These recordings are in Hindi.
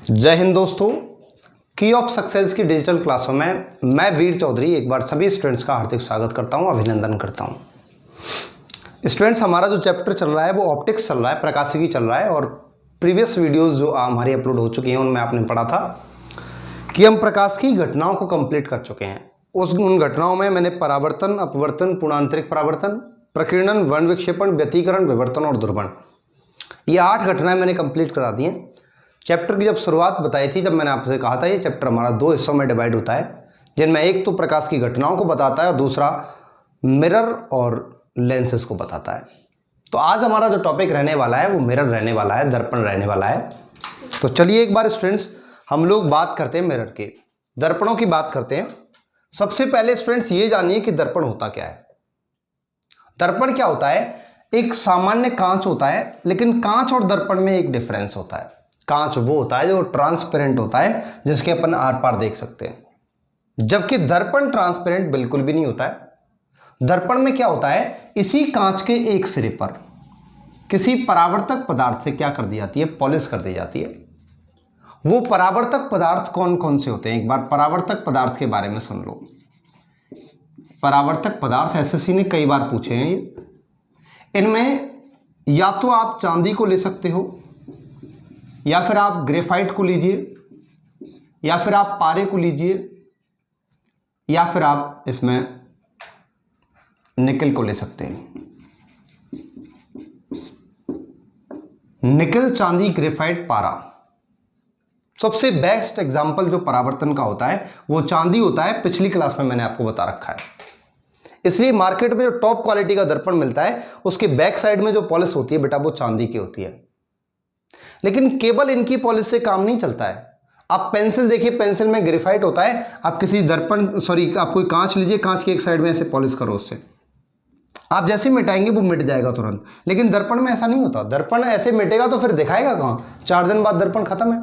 जय हिंद दोस्तों, की ऑफ सक्सेस की डिजिटल क्लासों में मैं वीर चौधरी एक बार सभी स्टूडेंट्स का हार्दिक स्वागत करता हूं, अभिनंदन करता हूं। स्टूडेंट्स, हमारा जो चैप्टर चल रहा है वो ऑप्टिक्स चल रहा है, प्रकाशिकी चल रहा है। और प्रीवियस वीडियोस जो हमारी अपलोड हो चुकी हैं उनमें आपने पढ़ा था कि हम प्रकाश की घटनाओं को कंप्लीट कर चुके हैं। उन घटनाओं में मैंने परावर्तन, अपवर्तन, पूर्णांतरिक परावर्तन, प्रकीर्णन, वर्ण विक्षेपण, व्यतिकरण, विवर्तन और ध्रुवण, ये 8 घटनाएं मैंने कंप्लीट करा दी हैं। चैप्टर की जब शुरुआत बताई थी, जब मैंने आपसे कहा था ये चैप्टर हमारा 2 हिस्सों में डिवाइड होता है, जिनमें एक तो प्रकाश की घटनाओं को बताता है और दूसरा मिरर और लेंसेज को बताता है। तो आज हमारा जो टॉपिक रहने वाला है वो मिरर रहने वाला है, दर्पण रहने वाला है। तो चलिए एक बार स्टूडेंट्स हम लोग बात करते हैं मिरर के, दर्पणों की बात करते हैं। सबसे पहले स्टूडेंट्स ये जानिए कि दर्पण होता क्या है। दर्पण क्या होता है? एक सामान्य कांच होता है, लेकिन कांच और दर्पण में एक डिफरेंस होता है। कांच वो होता है जो ट्रांसपेरेंट होता है, जिसके अपन आर पार देख सकते हैं, जबकि दर्पण ट्रांसपेरेंट बिल्कुल भी नहीं होता है। दर्पण में क्या होता है, इसी कांच के एक सिरे पर किसी परावर्तक पदार्थ से क्या कर दी जाती है, पॉलिश कर दी जाती है। वो परावर्तक पदार्थ कौन कौन से होते हैं, एक बार परावर्तक पदार्थ के बारे में सुन लो। परावर्तक पदार्थ एसएससी ने कई बार पूछे हैं। इनमें या तो आप चांदी को ले सकते हो, या फिर आप ग्रेफाइट को लीजिए, या फिर आप पारे को लीजिए, या फिर आप इसमें निकल को ले सकते हैं। निकल, चांदी, ग्रेफाइट, पारा। सबसे बेस्ट एग्जांपल जो परावर्तन का होता है वो चांदी होता है। पिछली क्लास में मैंने आपको बता रखा है। इसलिए मार्केट में जो टॉप क्वालिटी का दर्पण मिलता है उसके बैक साइड में जो पॉलिश होती है बेटा वो चांदी की होती है। लेकिन केवल इनकी पॉलिश से काम नहीं चलता है। आप पेंसिल देखिए, पेंसिल में ग्रेफाइट होता है। आप किसी आप कोई कांच लीजिए, कांच के एक साइड में ऐसे पॉलिश करो, उससे आप जैसे मिटाएंगे वो मिट जाएगा तुरंत। लेकिन दर्पण में ऐसा नहीं होता। दर्पण ऐसे मिटेगा तो फिर दिखाएगा कहां? 4 दिन बाद दर्पण खत्म है।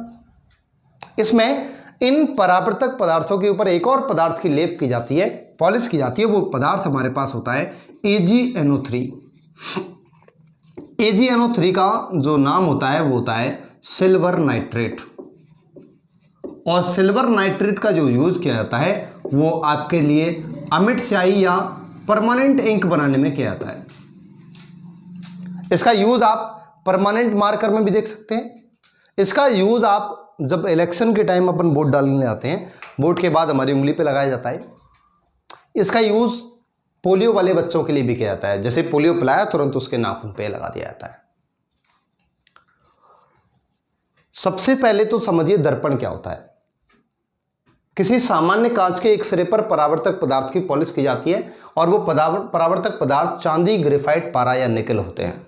इसमें इन परावर्तक पदार्थों के ऊपर एक और पदार्थ की लेप की जाती है, पॉलिश की जाती है। वो पदार्थ हमारे पास होता है AgNO3। AgNO3 का जो नाम होता है वो होता है सिल्वर नाइट्रेट। और सिल्वर नाइट्रेट का जो यूज किया जाता है वो आपके लिए अमिट स्याही या परमानेंट इंक बनाने में किया जाता है। इसका यूज आप परमानेंट मार्कर में भी देख सकते हैं। इसका यूज आप जब इलेक्शन के टाइम अपन वोट डालने जाते हैं, वोट के बाद हमारी उंगली पे लगाया जाता है। इसका यूज पोलियो वाले बच्चों के लिए भी किया जाता है। जैसे पोलियो पिलाया तुरंत उसके नाखून पे लगा दिया जाता है। सबसे पहले तो समझिए दर्पण क्या होता है। किसी सामान्य कांच के एक सिरे पर परावर्तक पदार्थ की पॉलिश की जाती है और वो परावर्तक पदार्थ चांदी, ग्रेफाइट, पारा या निकल होते हैं।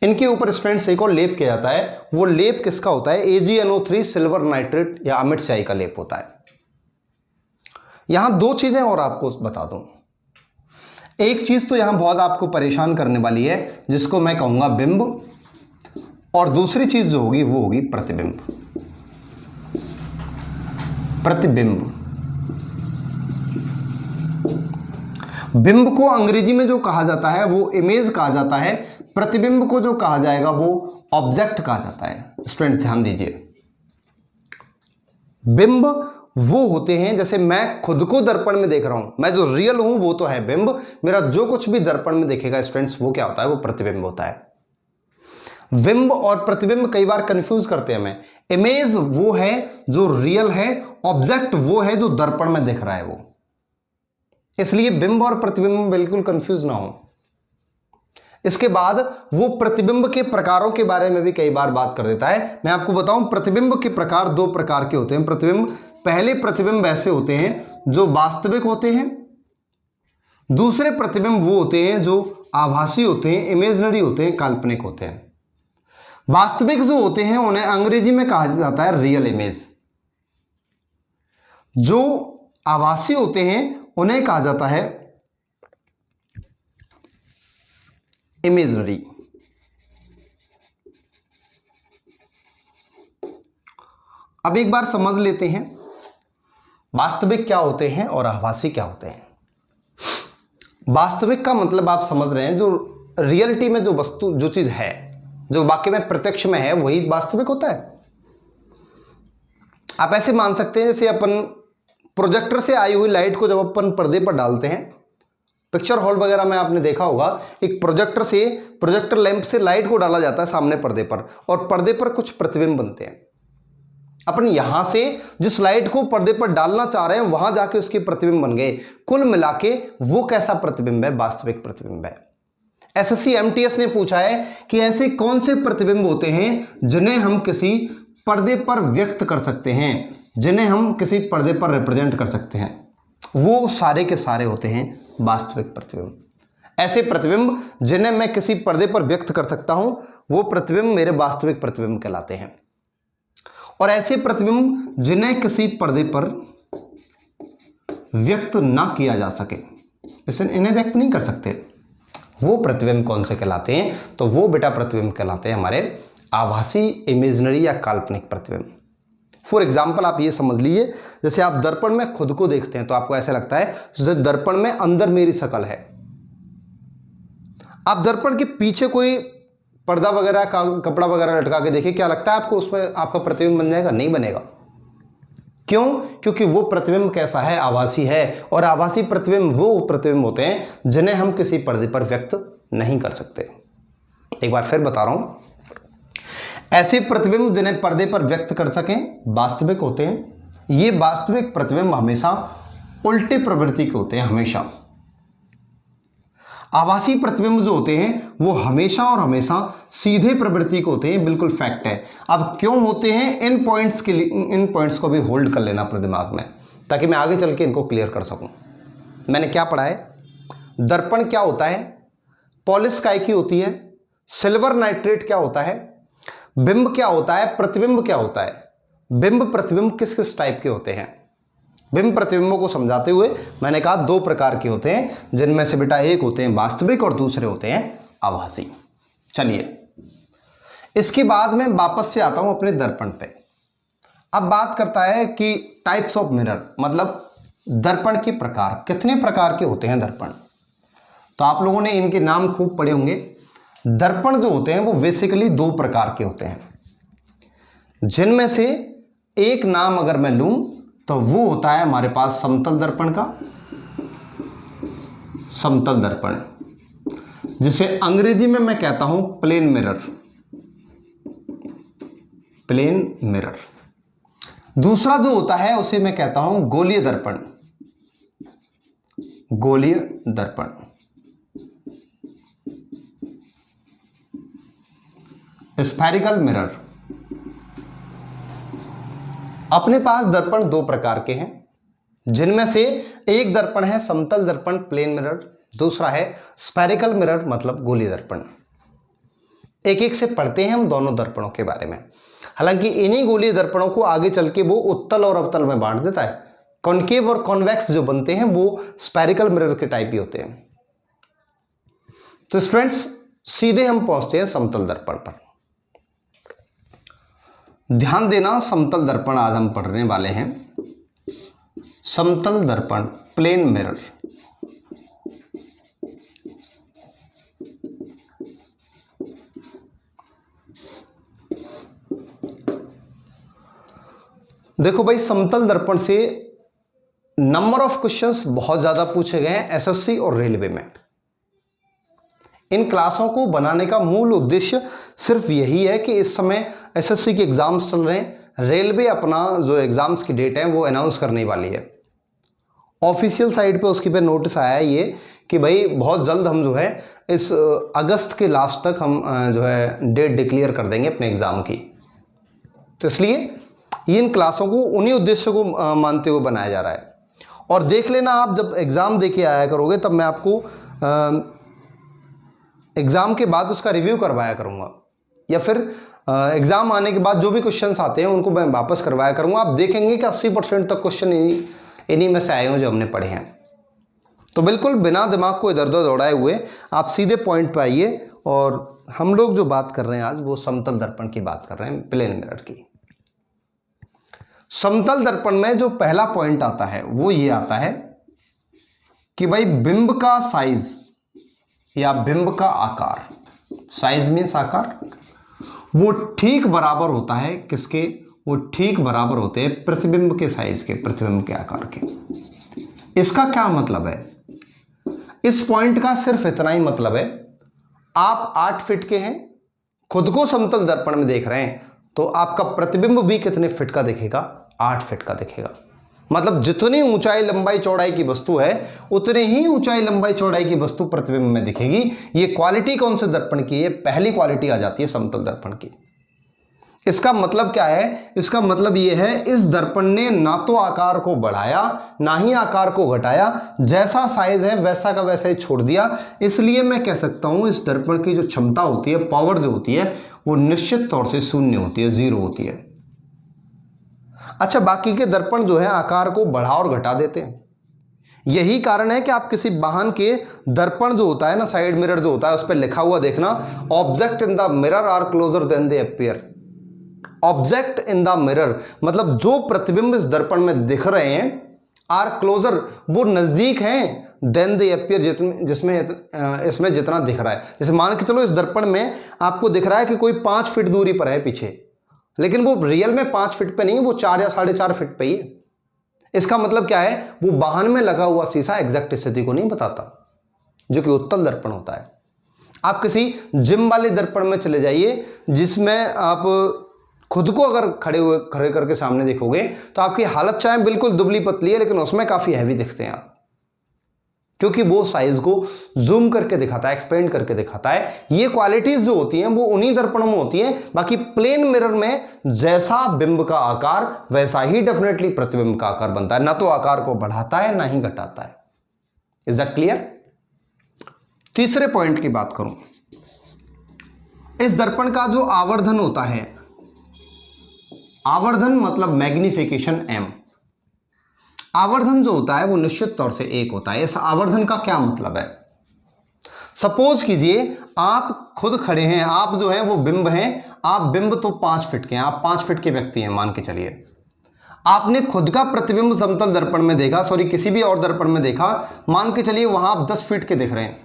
इनके ऊपर स्टूडेंट्स एक और लेप किया जाता है। वो लेप किसका होता है? AgNO3 सिल्वर नाइट्रेट या अमिट स्याही का लेप होता है। यहां 2 चीजें और आपको बता दूं। एक चीज तो यहां बहुत आपको परेशान करने वाली है, जिसको मैं कहूंगा बिंब, और दूसरी चीज जो होगी वो होगी प्रतिबिंब। प्रतिबिंब, बिंब को अंग्रेजी में जो कहा जाता है वो इमेज कहा जाता है। प्रतिबिंब को जो कहा जाएगा वो ऑब्जेक्ट कहा जाता है। स्टूडेंट्स ध्यान दीजिए, बिंब वो होते हैं, जैसे मैं खुद को दर्पण में देख रहा हूं, मैं जो रियल हूं वो तो है बिंब। मेरा जो कुछ भी दर्पण में देखेगा स्टूडेंट्स वो क्या होता है? वो प्रतिबिंब होता है। बिंब और प्रतिबिंब कई बार कंफ्यूज करते हैं हमें। इमेज वो है जो रियल है, ऑब्जेक्ट वो है जो दर्पण में दिख रहा है वो। इसलिए बिंब और प्रतिबिंब बिल्कुल कंफ्यूज ना हो। इसके बाद वो प्रतिबिंब के प्रकारों के बारे में भी कई बार बात कर देता है। मैं आपको बताऊं, प्रतिबिंब के प्रकार 2 प्रकार के होते हैं। प्रतिबिंब, पहले प्रतिबिंब ऐसे होते हैं जो वास्तविक होते हैं। दूसरे प्रतिबिंब वो होते हैं जो आभासी होते हैं, इमेजिनरी होते हैं, काल्पनिक होते हैं। वास्तविक जो होते हैं उन्हें अंग्रेजी में कहा जाता है रियल इमेज। जो आभासी होते हैं उन्हें कहा जाता है इमेजिनरी। अब एक बार समझ लेते हैं वास्तविक क्या होते हैं और आभासी क्या होते हैं। वास्तविक का मतलब आप समझ रहे हैं, जो रियलिटी में जो वस्तु, जो चीज है, जो वाकई में प्रत्यक्ष में है, वही वास्तविक होता है। आप ऐसे मान सकते हैं जैसे अपन प्रोजेक्टर से आई हुई लाइट को जब अपन पर्दे पर डालते हैं, पिक्चर हॉल वगैरह में आपने देखा होगा, एक प्रोजेक्टर लैंप से लाइट को डाला जाता है सामने पर्दे पर, और पर्दे पर कुछ प्रतिबिंब बनते हैं। अपन यहां से जिस लाइट को पर्दे पर डालना चाह रहे हैं वहां जाके उसके प्रतिबिंब बन गए। कुल मिलाके वो कैसा प्रतिबिंब है? वास्तविक प्रतिबिंब है। एसएससी एमटीएस ने पूछा है कि ऐसे कौन से प्रतिबिंब होते हैं जिन्हें हम किसी पर्दे पर व्यक्त कर सकते हैं, जिन्हें हम किसी पर्दे पर रिप्रेजेंट कर सकते हैं। वो सारे के सारे होते हैं वास्तविक प्रतिबिंब। ऐसे प्रतिबिंब जिन्हें मैं किसी पर्दे पर व्यक्त कर सकता हूं, वो प्रतिबिंब मेरे वास्तविक प्रतिबिंब कहलाते हैं। और ऐसे प्रतिबिंब जिन्हें किसी पर्दे पर व्यक्त ना किया जा सके, इन्हें व्यक्त नहीं कर सकते, वो प्रतिबिंब कौन से कहलाते हैं? तो वो बेटा प्रतिबिंब कहलाते हैं हमारे आभासी, इमेजिनरी या काल्पनिक प्रतिबिंब। फॉर एग्जाम्पल आप ये समझ लीजिए, जैसे आप दर्पण में खुद को देखते हैं तो आपको ऐसा लगता है जैसे दर्पण में अंदर मेरी शक्ल है। आप दर्पण के पीछे कोई पर्दा वगैरह का कपड़ा वगैरह लटका के देखिए, क्या लगता है आपको उसमें आपका प्रतिबिंब बन जाएगा? नहीं बनेगा। क्यों? क्योंकि वो प्रतिबिंब कैसा है? आभासी है। और आभासी प्रतिबिंब वो प्रतिबिंब होते हैं जिन्हें हम किसी पर्दे पर व्यक्त नहीं कर सकते। एक बार फिर बता रहा हूं, ऐसे प्रतिबिंब जिन्हें पर्दे पर व्यक्त कर सकें वास्तविक होते हैं। ये वास्तविक प्रतिबिंब हमेशा उल्टे प्रवृत्ति के होते हैं, हमेशा। आभासी प्रतिबिंब जो होते हैं वो हमेशा और हमेशा सीधे प्रवृत्ति के होते हैं, बिल्कुल फैक्ट है। अब क्यों होते हैं, इन पॉइंट्स के लिए, इन पॉइंट्स को भी होल्ड कर लेना अपने दिमाग में, ताकि मैं आगे चल के इनको क्लियर कर सकूं। मैंने क्या पढ़ा है? दर्पण क्या होता है, पॉलिश काय की होती है, सिल्वर नाइट्रेट क्या होता है, बिंब क्या होता है, प्रतिबिंब क्या होता है, बिंब प्रतिबिंब किस किस टाइप के होते हैं। बिंब प्रतिबिंबों को समझाते हुए मैंने कहा दो प्रकार के होते हैं, जिनमें से बेटा एक होते हैं वास्तविक और दूसरे होते हैं आभासी। चलिए, इसके बाद मैं वापस से आता हूं अपने दर्पण पे। अब बात करता है कि टाइप्स ऑफ मिरर, मतलब दर्पण के प्रकार, कितने प्रकार के होते हैं दर्पण। तो आप लोगों ने इनके नाम खूब पढ़े होंगे। दर्पण जो होते हैं वो बेसिकली दो प्रकार के होते हैं, जिनमें से एक नाम अगर मैं लूं तो वो होता है हमारे पास समतल दर्पण का, समतल दर्पण, जिसे अंग्रेजी में मैं कहता हूं प्लेन मिरर, प्लेन मिरर। दूसरा जो होता है उसे मैं कहता हूं गोलीय दर्पण, गोलीय दर्पण। Spherical mirror. अपने पास दर्पण दो प्रकार के हैं, जिनमें से एक दर्पण है समतल दर्पण प्लेन मिरर, दूसरा है स्फेरिकल मिरर मतलब गोलीय दर्पण। एक एक से पढ़ते हैं हम दोनों दर्पणों के बारे में। हालांकि इन्हीं गोलीय दर्पणों को आगे चल के वो उत्तल और अवतल में बांट देता है। कॉन्केव और कॉन्वेक्स जो बनते हैं वो स्फेरिकल मिरर के टाइप ही होते हैं। तो स्टूडेंट्स, सीधे हम पहुंचते हैं समतल दर्पण पर। ध्यान देना, समतल दर्पण आज हम पढ़ने वाले हैं। समतल दर्पण प्लेन मिरर। देखो भाई, समतल दर्पण से नंबर ऑफ क्वेश्चंस बहुत ज्यादा पूछे गए हैं एसएससी और रेलवे में। इन क्लासों को बनाने का मूल उद्देश्य सिर्फ यही है कि इस समय एसएससी के एग्जाम्स चल रहे हैं, रेलवे अपना जो एग्जाम्स की डेट है वो अनाउंस करने वाली है। ऑफिशियल साइट पे उसकी पे नोटिस आया है ये कि भाई बहुत जल्द हम जो है इस अगस्त के लास्ट तक हम जो है डेट डिक्लेयर कर देंगे अपने एग्जाम की। तो इसलिए इन क्लासों को उन्हीं उद्देश्यों को मानते हुए बनाया जा रहा है। और देख लेना, आप जब एग्जाम देके आया करोगे तब मैं आपको एग्जाम के बाद उसका रिव्यू करवाया करूंगा, या फिर एग्जाम आने के बाद जो भी क्वेश्चंस आते हैं उनको मैं वापस करवाया करूंगा। आप देखेंगे कि 80% तक क्वेश्चन इन्हीं में से आए हों जो हमने पढ़े हैं। तो बिल्कुल बिना दिमाग को इधर उधर दौड़ाए हुए आप सीधे पॉइंट पे आइए। और हम लोग जो बात कर रहे हैं आज वो समतल दर्पण की बात कर रहे हैं, प्लेन मिरर की। समतल दर्पण में जो पहला पॉइंट आता है वो ये आता है कि भाई बिंब का साइज या बिंब का आकार, साइज मीन्स आकार, वो ठीक बराबर होता है किसके? वो ठीक बराबर होते हैं प्रतिबिंब के साइज के, प्रतिबिंब के आकार के। इसका क्या मतलब है? इस पॉइंट का सिर्फ इतना ही मतलब है, आप 8 फीट के हैं, खुद को समतल दर्पण में देख रहे हैं, तो आपका प्रतिबिंब भी कितने फीट का दिखेगा? 8 फीट का दिखेगा। मतलब जितनी ऊंचाई लंबाई चौड़ाई की वस्तु है उतनी ही ऊंचाई लंबाई चौड़ाई की वस्तु प्रतिबिंब में दिखेगी। ये क्वालिटी कौन से दर्पण की है? पहली क्वालिटी आ जाती है समतल दर्पण की। इसका मतलब क्या है? इसका मतलब ये है, इस दर्पण ने ना तो आकार को बढ़ाया ना ही आकार को घटाया, जैसा साइज है वैसा का वैसा ही छोड़ दिया। इसलिए मैं कह सकता हूं इस दर्पण की जो क्षमता होती है, पावर जो होती है, वो निश्चित तौर से शून्य होती है, 0 होती है। अच्छा, बाकी के दर्पण जो है आकार को बढ़ा और घटा देते हैं। यही कारण है कि आप किसी वाहन के दर्पण जो होता है ना, साइड मिरर जो होता है, उस पर लिखा हुआ देखना, object in the mirror are closer than they appear. Object in the mirror मतलब जो प्रतिबिंब इस दर्पण में दिख रहे हैं, आर क्लोजर वो नजदीक हैं, देन दे अपीयर जिसमें इसमें जितना दिख रहा है। जैसे मान के चलो इस दर्पण में आपको दिख रहा है कि कोई 5 फीट दूरी पर है पीछे, लेकिन वो रियल में 5 फीट पे नहीं है, वो 4 या 4.5 फीट पे ही है। इसका मतलब क्या है? वो वाहन में लगा हुआ शीशा एग्जैक्ट स्थिति को नहीं बताता, जो कि उत्तल दर्पण होता है। आप किसी जिम वाले दर्पण में चले जाइए, जिसमें आप खुद को अगर खड़े करके सामने देखोगे तो आपकी हालत चाहे बिल्कुल दुबली पतली है, लेकिन उसमें काफी हैवी दिखते हैं आप, क्योंकि वो साइज को जूम करके दिखाता है, एक्सपेंड करके दिखाता है। ये क्वालिटीज जो होती हैं वो उन्हीं दर्पणों में होती हैं। बाकी प्लेन मिरर में जैसा बिंब का आकार वैसा ही डेफिनेटली प्रतिबिंब का आकार बनता है, ना तो आकार को बढ़ाता है ना ही घटाता है। Is that clear? तीसरे पॉइंट की बात करूं, इस दर्पण का जो आवर्धन होता है, आवर्धन मतलब मैग्निफिकेशन m, आवर्धन जो होता है वो निश्चित तौर से 1 होता है। इस आवर्धन का क्या मतलब है? सपोज कीजिए आप खुद खड़े हैं, आप जो है वो बिंब हैं, आप बिंब तो 5 फीट के हैं, आप 5 फीट के व्यक्ति हैं मान के चलिए। आपने खुद का प्रतिबिंब समतल दर्पण में देखा, सॉरी किसी भी और दर्पण में देखा, मान के चलिए वहां आप 10 फीट के दिख रहे हैं।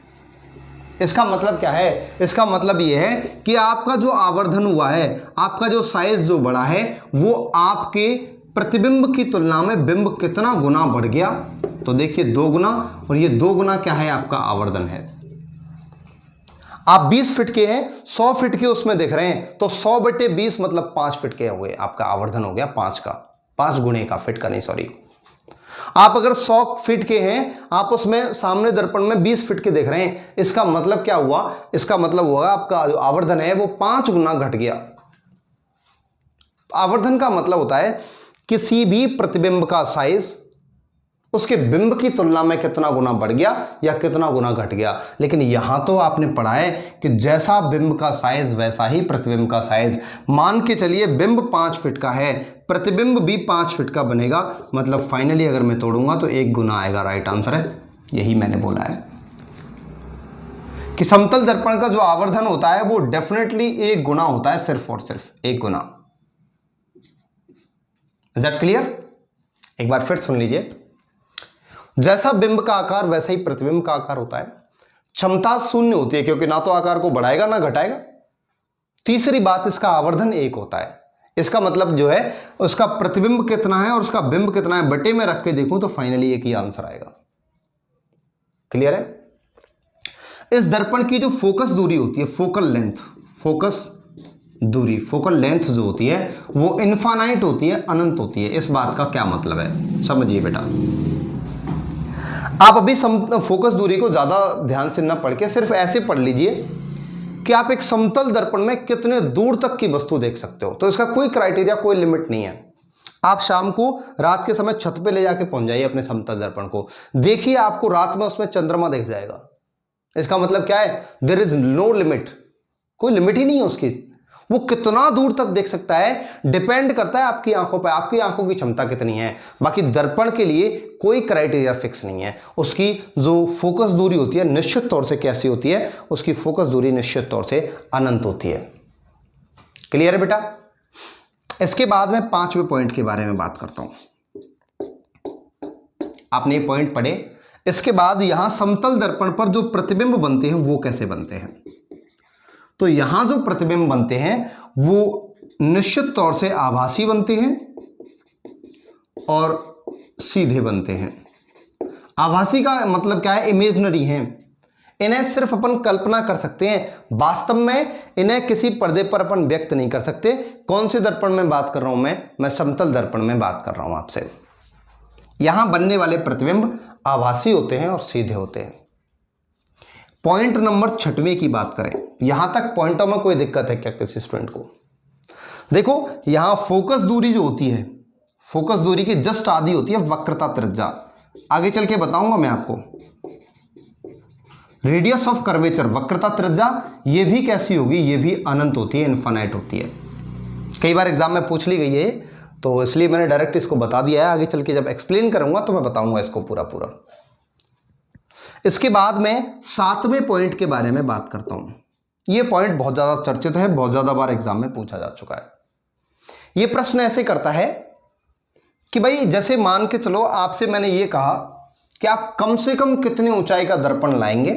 इसका मतलब क्या है? इसका मतलब यह है कि आपका जो आवर्धन हुआ है, आपका जो साइज जो बढ़ा है, वो आपके प्रतिबिंब की तुलना में बिंब कितना गुना बढ़ गया? तो देखिए 2 गुना, और ये 2 गुना क्या है? आपका आवर्धन है। आप 20 फीट के हैं, 100 फीट के उसमें देख रहे हैं, तो 100/20 मतलब 5 फीट के हुए, आपका आवर्धन हो गया 5 का, 5 गुने का, फीट का नहीं सॉरी। आप अगर 100 फीट के हैं, आप उसमें सामने दर्पण में 20 फीट के देख रहे हैं, इसका मतलब क्या हुआ? इसका मतलब हुआ आपका जो आवर्धन है वो 5 गुना घट गया। आवर्धन का मतलब होता है किसी भी प्रतिबिंब का साइज उसके बिंब की तुलना में कितना गुना बढ़ गया या कितना गुना घट गया। लेकिन यहां तो आपने पढ़ा है कि जैसा बिंब का साइज वैसा ही प्रतिबिंब का साइज। मान के चलिए बिंब 5 फीट का है, प्रतिबिंब भी 5 फीट का बनेगा, मतलब फाइनली अगर मैं तोड़ूंगा तो 1 गुना आएगा। राइट आंसर है, यही मैंने बोला है कि समतल दर्पण का जो आवर्धन होता है वो डेफिनेटली 1 गुना होता है, सिर्फ और सिर्फ 1 गुना। Is that clear? एक बार फिर सुन लीजिए, जैसा बिंब का आकार वैसा ही प्रतिबिंब का आकार होता है। क्षमता 0 होती है, क्योंकि ना तो आकार को बढ़ाएगा ना घटाएगा। तीसरी बात, इसका आवर्धन 1 होता है। इसका मतलब जो है उसका प्रतिबिंब कितना है और उसका बिंब कितना है, बटे में रख के देखूं तो फाइनली एक ही आंसर आएगा। क्लियर है? इस दर्पण की जो फोकस दूरी होती है, फोकल लेंथ, फोकस दूरी, फोकल लेंथ जो होती है वो इनफाइनाइट होती है, अनंत होती है। इस बात का क्या मतलब है समझिए बेटा। आप अभी फोकस दूरी को ज्यादा ध्यान से न पढ़ के सिर्फ ऐसे पढ़ लीजिए कि आप एक समतल दर्पण में कितने दूर तक की वस्तु देख सकते हो। तो इसका कोई क्राइटेरिया, कोई लिमिट नहीं है। आप शाम को रात के समय छत पे ले जाके पहुंच जाइए अपने समतल दर्पण को, देखिए आपको रात में उसमें चंद्रमा दिख जाएगा। इसका मतलब क्या है? देयर इज नो लिमिट, कोई लिमिट ही नहीं है उसकी। वो कितना दूर तक देख सकता है डिपेंड करता है आपकी आंखों पर, आपकी आंखों की क्षमता कितनी है। बाकी दर्पण के लिए कोई क्राइटेरिया फिक्स नहीं है। उसकी जो फोकस दूरी होती है निश्चित तौर से कैसी होती है? उसकी फोकस दूरी निश्चित तौर से अनंत होती है। क्लियर है बेटा? इसके बाद मैं 5वें पॉइंट के बारे में बात करता हूं। आपने ये पॉइंट पढ़े, इसके बाद यहां समतल दर्पण पर जो प्रतिबिंब बनते हैं वो कैसे बनते हैं। तो यहां जो प्रतिबिंब बनते हैं वो निश्चित तौर से आभासी बनते हैं और सीधे बनते हैं। आभासी का मतलब क्या है? इमेजिनरी हैं, इन्हें सिर्फ अपन कल्पना कर सकते हैं, वास्तव में इन्हें किसी पर्दे पर अपन व्यक्त नहीं कर सकते। कौन से दर्पण में बात कर रहा हूं मैं समतल दर्पण में बात कर रहा हूं आपसे। यहां बनने वाले प्रतिबिंब आभासी होते हैं और सीधे होते हैं। पॉइंट नंबर 6वें की बात करें, यहां तक पॉइंटों में कोई दिक्कत है क्या किसी स्टूडेंट को? देखो यहां फोकस दूरी जो होती है, फोकस दूरी की जस्ट आधी होती है वक्रता त्रिज्या। आगे चल के बताऊंगा मैं आपको। रेडियस ऑफ कर्वेचर, वक्रता त्रिज्या, ये भी कैसी होगी? ये भी अनंत होती है, इनफाइनाइट होती है। कई बार एग्जाम में पूछ ली गई है, तो इसलिए मैंने डायरेक्ट इसको बता दिया है। आगे चल के जब एक्सप्लेन करूंगा तो मैं बताऊंगा इसको पूरा पूरा। इसके बाद मैं 7वें पॉइंट के बारे में बात करता हूं। यह पॉइंट बहुत ज्यादा चर्चित है, बहुत ज्यादा बार एग्जाम में पूछा जा चुका है। यह प्रश्न ऐसे करता है कि भाई जैसे मान के चलो आपसे मैंने ये कहा कि आप कम से कम कितनी ऊंचाई का दर्पण लाएंगे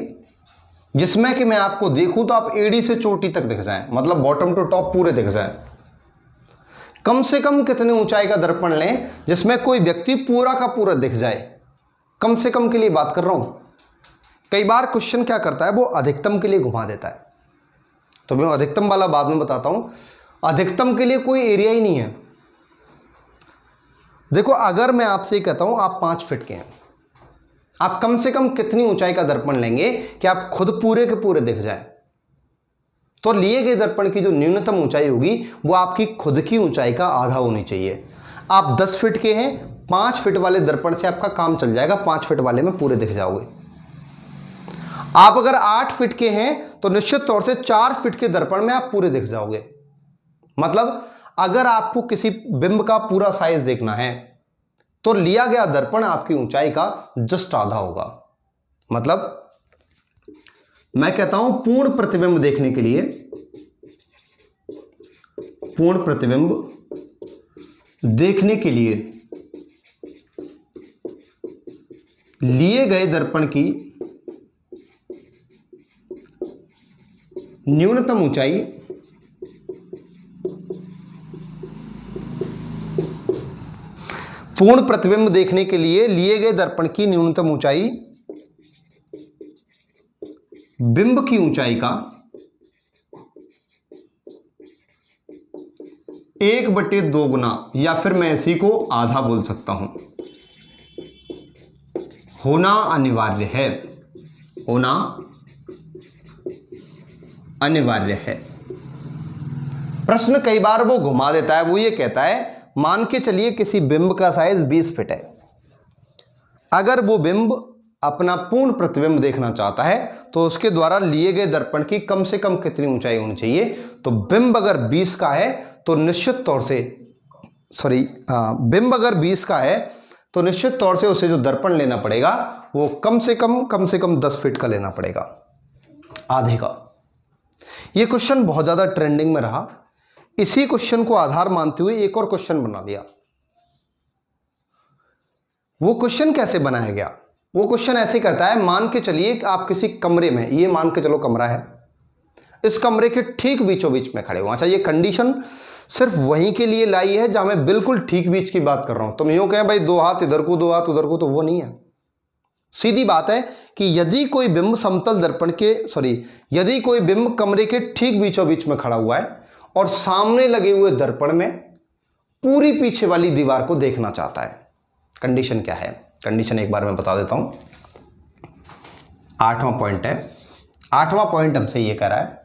जिसमें कि मैं आपको देखूं तो आप एड़ी से चोटी तक दिख जाएं, मतलब बॉटम टू टॉप पूरे दिख जाएं। कम से कम कितनी ऊंचाई का दर्पण लें जिसमें कोई व्यक्ति पूरा का पूरा दिख जाए। कम से कम के लिए बात कर रहा हूं। कई बार क्वेश्चन क्या करता है, वो अधिकतम के लिए घुमा देता है, तो मैं अधिकतम वाला बाद में बताता हूं। अधिकतम के लिए कोई एरिया ही नहीं है। देखो अगर मैं आपसे कहता हूं आप 5 फीट के हैं, आप कम से कम कितनी ऊंचाई का दर्पण लेंगे कि आप खुद पूरे के पूरे दिख जाए? तो लिए गए दर्पण की जो न्यूनतम ऊंचाई होगी वो आपकी खुद की ऊंचाई का आधा होनी चाहिए। आप 10 फीट के हैं, 5 फीट वाले दर्पण से आपका काम चल जाएगा, 5 फीट वाले में पूरे दिख जाओगे। आप अगर 8 फीट के हैं तो निश्चित तौर से 4 फीट के दर्पण में आप पूरे दिख जाओगे। मतलब अगर आपको किसी बिंब का पूरा साइज देखना है तो लिया गया दर्पण आपकी ऊंचाई का जस्ट आधा होगा। मतलब मैं कहता हूं पूर्ण प्रतिबिंब देखने के लिए, पूर्ण प्रतिबिंब देखने के लिए लिए गए दर्पण की न्यूनतम ऊंचाई पूर्ण प्रतिबिंब देखने के लिए लिए गए दर्पण की न्यूनतम ऊंचाई बिंब की ऊंचाई का 1/2 गुना, या फिर मैं इसी को आधा बोल सकता हूं, होना अनिवार्य है। होना अनिवार्य है। प्रश्न कई बार वो घुमा देता है, वो ये कहता है मान के चलिए किसी बिंब का साइज 20 फीट है। अगर वो बिंब अपना पूर्ण प्रतिबिंब देखना चाहता है तो उसके द्वारा लिए गए दर्पण की कम से कम कितनी ऊंचाई होनी चाहिए? तो बिंब अगर 20 का है तो निश्चित तौर से बिंब अगर 20 का है तो निश्चित तौर से उसे जो दर्पण लेना पड़ेगा वो कम से कम 10 फीट का लेना पड़ेगा, आधे का। यह क्वेश्चन बहुत ज्यादा ट्रेंडिंग में रहा। इसी क्वेश्चन को आधार मानते हुए एक और क्वेश्चन बना दिया। वो क्वेश्चन कैसे बनाया गया? वो क्वेश्चन ऐसे कहता है, मान के चलिए कि आप किसी कमरे में, ये मान के चलो कमरा है, इस कमरे के ठीक बीचों बीच में खड़े हो। अच्छा, ये कंडीशन सिर्फ वहीं के लिए लाई है जहां मैं बिल्कुल ठीक बीच की बात कर रहा हूं। तुम यूं कहें भाई 2 हाथ इधर को 2 हाथ उधर को, तो वो नहीं है। सीधी बात है कि यदि कोई बिंब समतल दर्पण के यदि कोई बिंब कमरे के ठीक बीचों बीच में खड़ा हुआ है और सामने लगे हुए दर्पण में पूरी पीछे वाली दीवार को देखना चाहता है, कंडीशन क्या है? कंडीशन एक बार मैं बता देता हूं। 8वां पॉइंट है। 8वां पॉइंट हमसे ये कह रहा है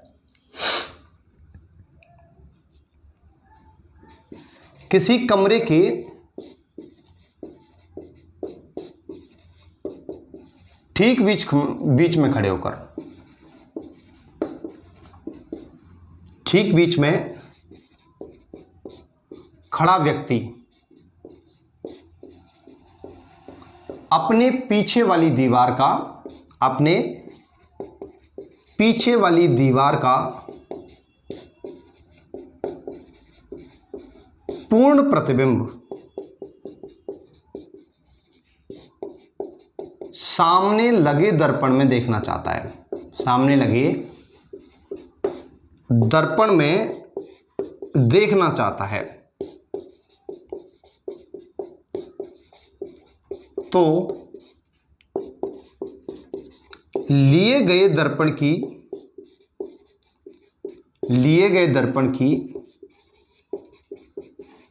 किसी कमरे के ठीक बीच में खड़े होकर, ठीक बीच में खड़ा व्यक्ति अपने पीछे वाली दीवार का पूर्ण प्रतिबिंब सामने लगे दर्पण में देखना चाहता है। सामने लगे दर्पण में देखना चाहता है तो लिए गए दर्पण की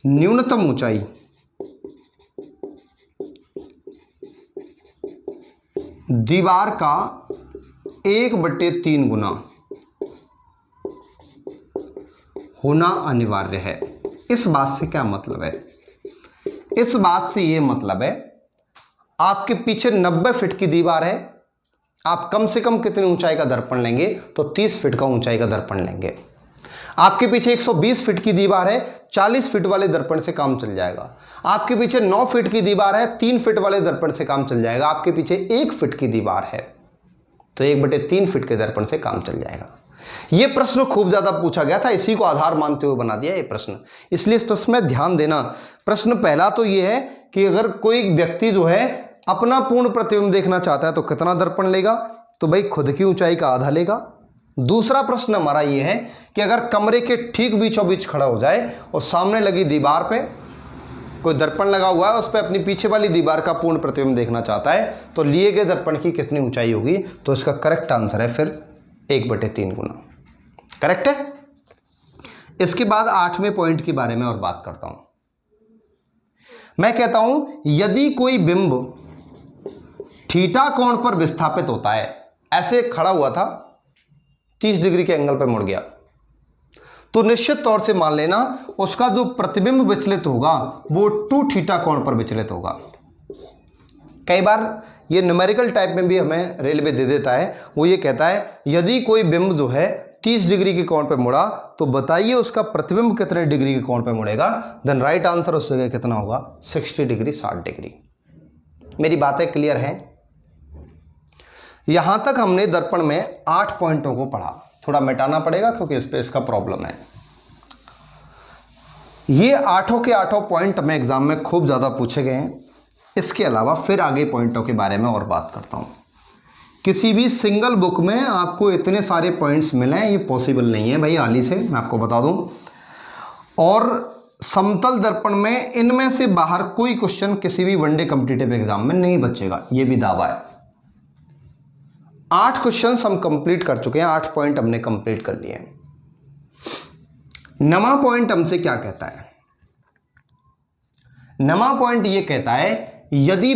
न्यूनतम ऊंचाई दीवार का 1/3 गुना होना अनिवार्य है। इस बात से क्या मतलब है? इस बात से यह मतलब है, आपके पीछे 90 फीट की दीवार है, आप कम से कम कितनी ऊंचाई का दर्पण लेंगे? तो 30 फीट का ऊंचाई का दर्पण लेंगे। आपके पीछे 120 फीट की दीवार है, 40 फीट वाले दर्पण से काम चल जाएगा। आपके पीछे 9 फीट की दीवार है, 3 फीट वाले दर्पण से काम चल जाएगा। आपके पीछे 1 फीट की दीवार है तो 1/3 फीट के दर्पण से काम चल जाएगा। यह प्रश्न खूब ज्यादा पूछा गया था, इसी को आधार मानते हुए बना दिया यह प्रश्न। इसलिए इस प्रश्न में ध्यान देना। प्रश्न पहला तो यह है कि अगर कोई व्यक्ति जो है अपना पूर्ण प्रतिबिंब देखना चाहता है तो कितना दर्पण लेगा? तो भाई खुद की ऊंचाई का आधा लेगा। दूसरा प्रश्न हमारा यह है कि अगर कमरे के ठीक बीचों बीच खड़ा हो जाए और सामने लगी दीवार पे कोई दर्पण लगा हुआ है, उस पर अपनी पीछे वाली दीवार का पूर्ण प्रतिबिंब देखना चाहता है तो लिए गए दर्पण की कितनी ऊंचाई होगी? तो इसका करेक्ट आंसर है फिर 1/3 गुना। करेक्ट है। इसके बाद 8वें पॉइंट के बारे में और बात करता हूं। मैं कहता हूं यदि कोई बिंब थीटा कोण पर विस्थापित होता है, ऐसे खड़ा हुआ था 30 डिग्री के एंगल पर मुड़ गया, तो निश्चित तौर से मान लेना उसका जो प्रतिबिंब विचलित होगा वो 2 थीटा कोण पर विचलित होगा। कई बार ये न्यूमेरिकल टाइप में भी हमें रेलवे दे देता है। वो ये कहता है यदि कोई बिंब जो है 30 डिग्री के कोण पर मुड़ा तो बताइए उसका प्रतिबिंब कितने डिग्री के कोण पर मुड़ेगा। देन राइट आंसर उस जगह कितना होगा? 60 डिग्री, 60 डिग्री। मेरी बातें क्लियर हैं? यहां तक हमने दर्पण में 8 पॉइंटों को पढ़ा। थोड़ा मिटाना पड़ेगा क्योंकि इस पे इसका प्रॉब्लम है। ये 8 के 8 पॉइंट हमें एग्जाम में खूब ज्यादा पूछे गए हैं। इसके अलावा फिर आगे पॉइंटों के बारे में और बात करता हूं। किसी भी सिंगल बुक में आपको इतने सारे पॉइंट्स मिले ये पॉसिबल नहीं है भाई, हाल ही से मैं आपको बता दूं। और समतल दर्पण में इनमें से बाहर कोई क्वेश्चन किसी भी वनडे कॉम्पिटिटिव एग्जाम में नहीं बचेगा, ये भी दावा है। 8 क्वेश्चंस हम कंप्लीट कर चुके हैं, 8 पॉइंट हमने कंप्लीट कर लिए हैं। 9वां पॉइंट हमसे क्या कहता है? 9वां पॉइंट ये कहता है यदि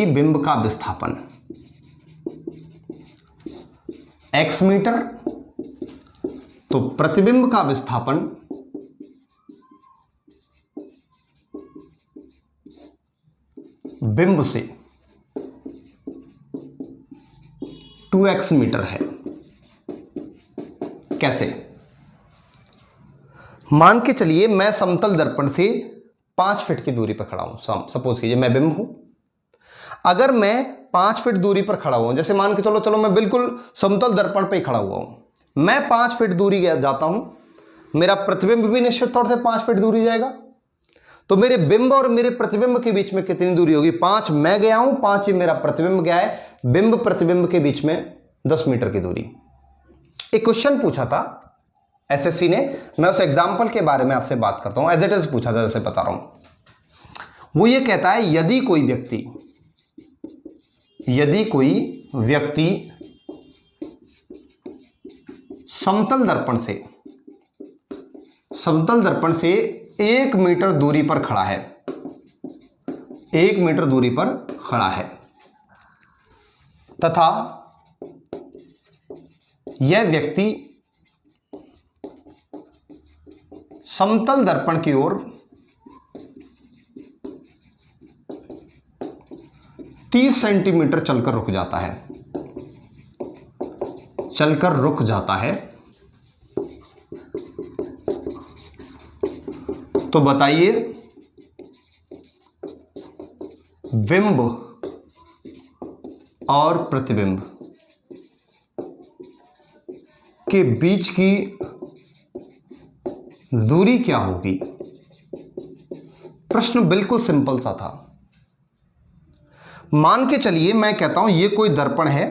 बिंब का विस्थापन x मीटर तो प्रतिबिंब का विस्थापन बिंब से 2x मीटर है। कैसे? मान के चलिए मैं समतल दर्पण से 5 फीट की दूरी पर खड़ा हूं। सपोज कीजिए मैं बिंब हूं। अगर मैं 5 फीट दूरी पर खड़ा हुआ, जैसे मान के चलो मैं बिल्कुल समतल दर्पण पे ही खड़ा हुआ हूं, मैं 5 फीट दूरी जाता हूं, मेरा प्रतिबिंब भी निश्चित तौर से 5 फीट दूरी जाएगा। तो मेरे बिंब और मेरे प्रतिबिंब के बीच में कितनी दूरी होगी? 5 मैं गया हूं, 5 ही मेरा प्रतिबिंब गया है। बिंब प्रतिबिंब के बीच में 10 मीटर की दूरी। एक क्वेश्चन पूछा था एसएससी ने, मैं उस एग्जाम्पल के बारे में आपसे बात करता हूं। एज इट इज पूछा था, जैसे बता रहा हूं। वो ये कहता है यदि कोई व्यक्ति समतल दर्पण से 1 मीटर दूरी पर खड़ा है, 1 मीटर दूरी पर खड़ा है तथा यह व्यक्ति समतल दर्पण की ओर 30 सेंटीमीटर चलकर रुक जाता है, तो बताइए बिंब और प्रतिबिंब के बीच की दूरी क्या होगी? प्रश्न बिल्कुल सिंपल सा था। मान के चलिए मैं कहता हूं ये कोई दर्पण है,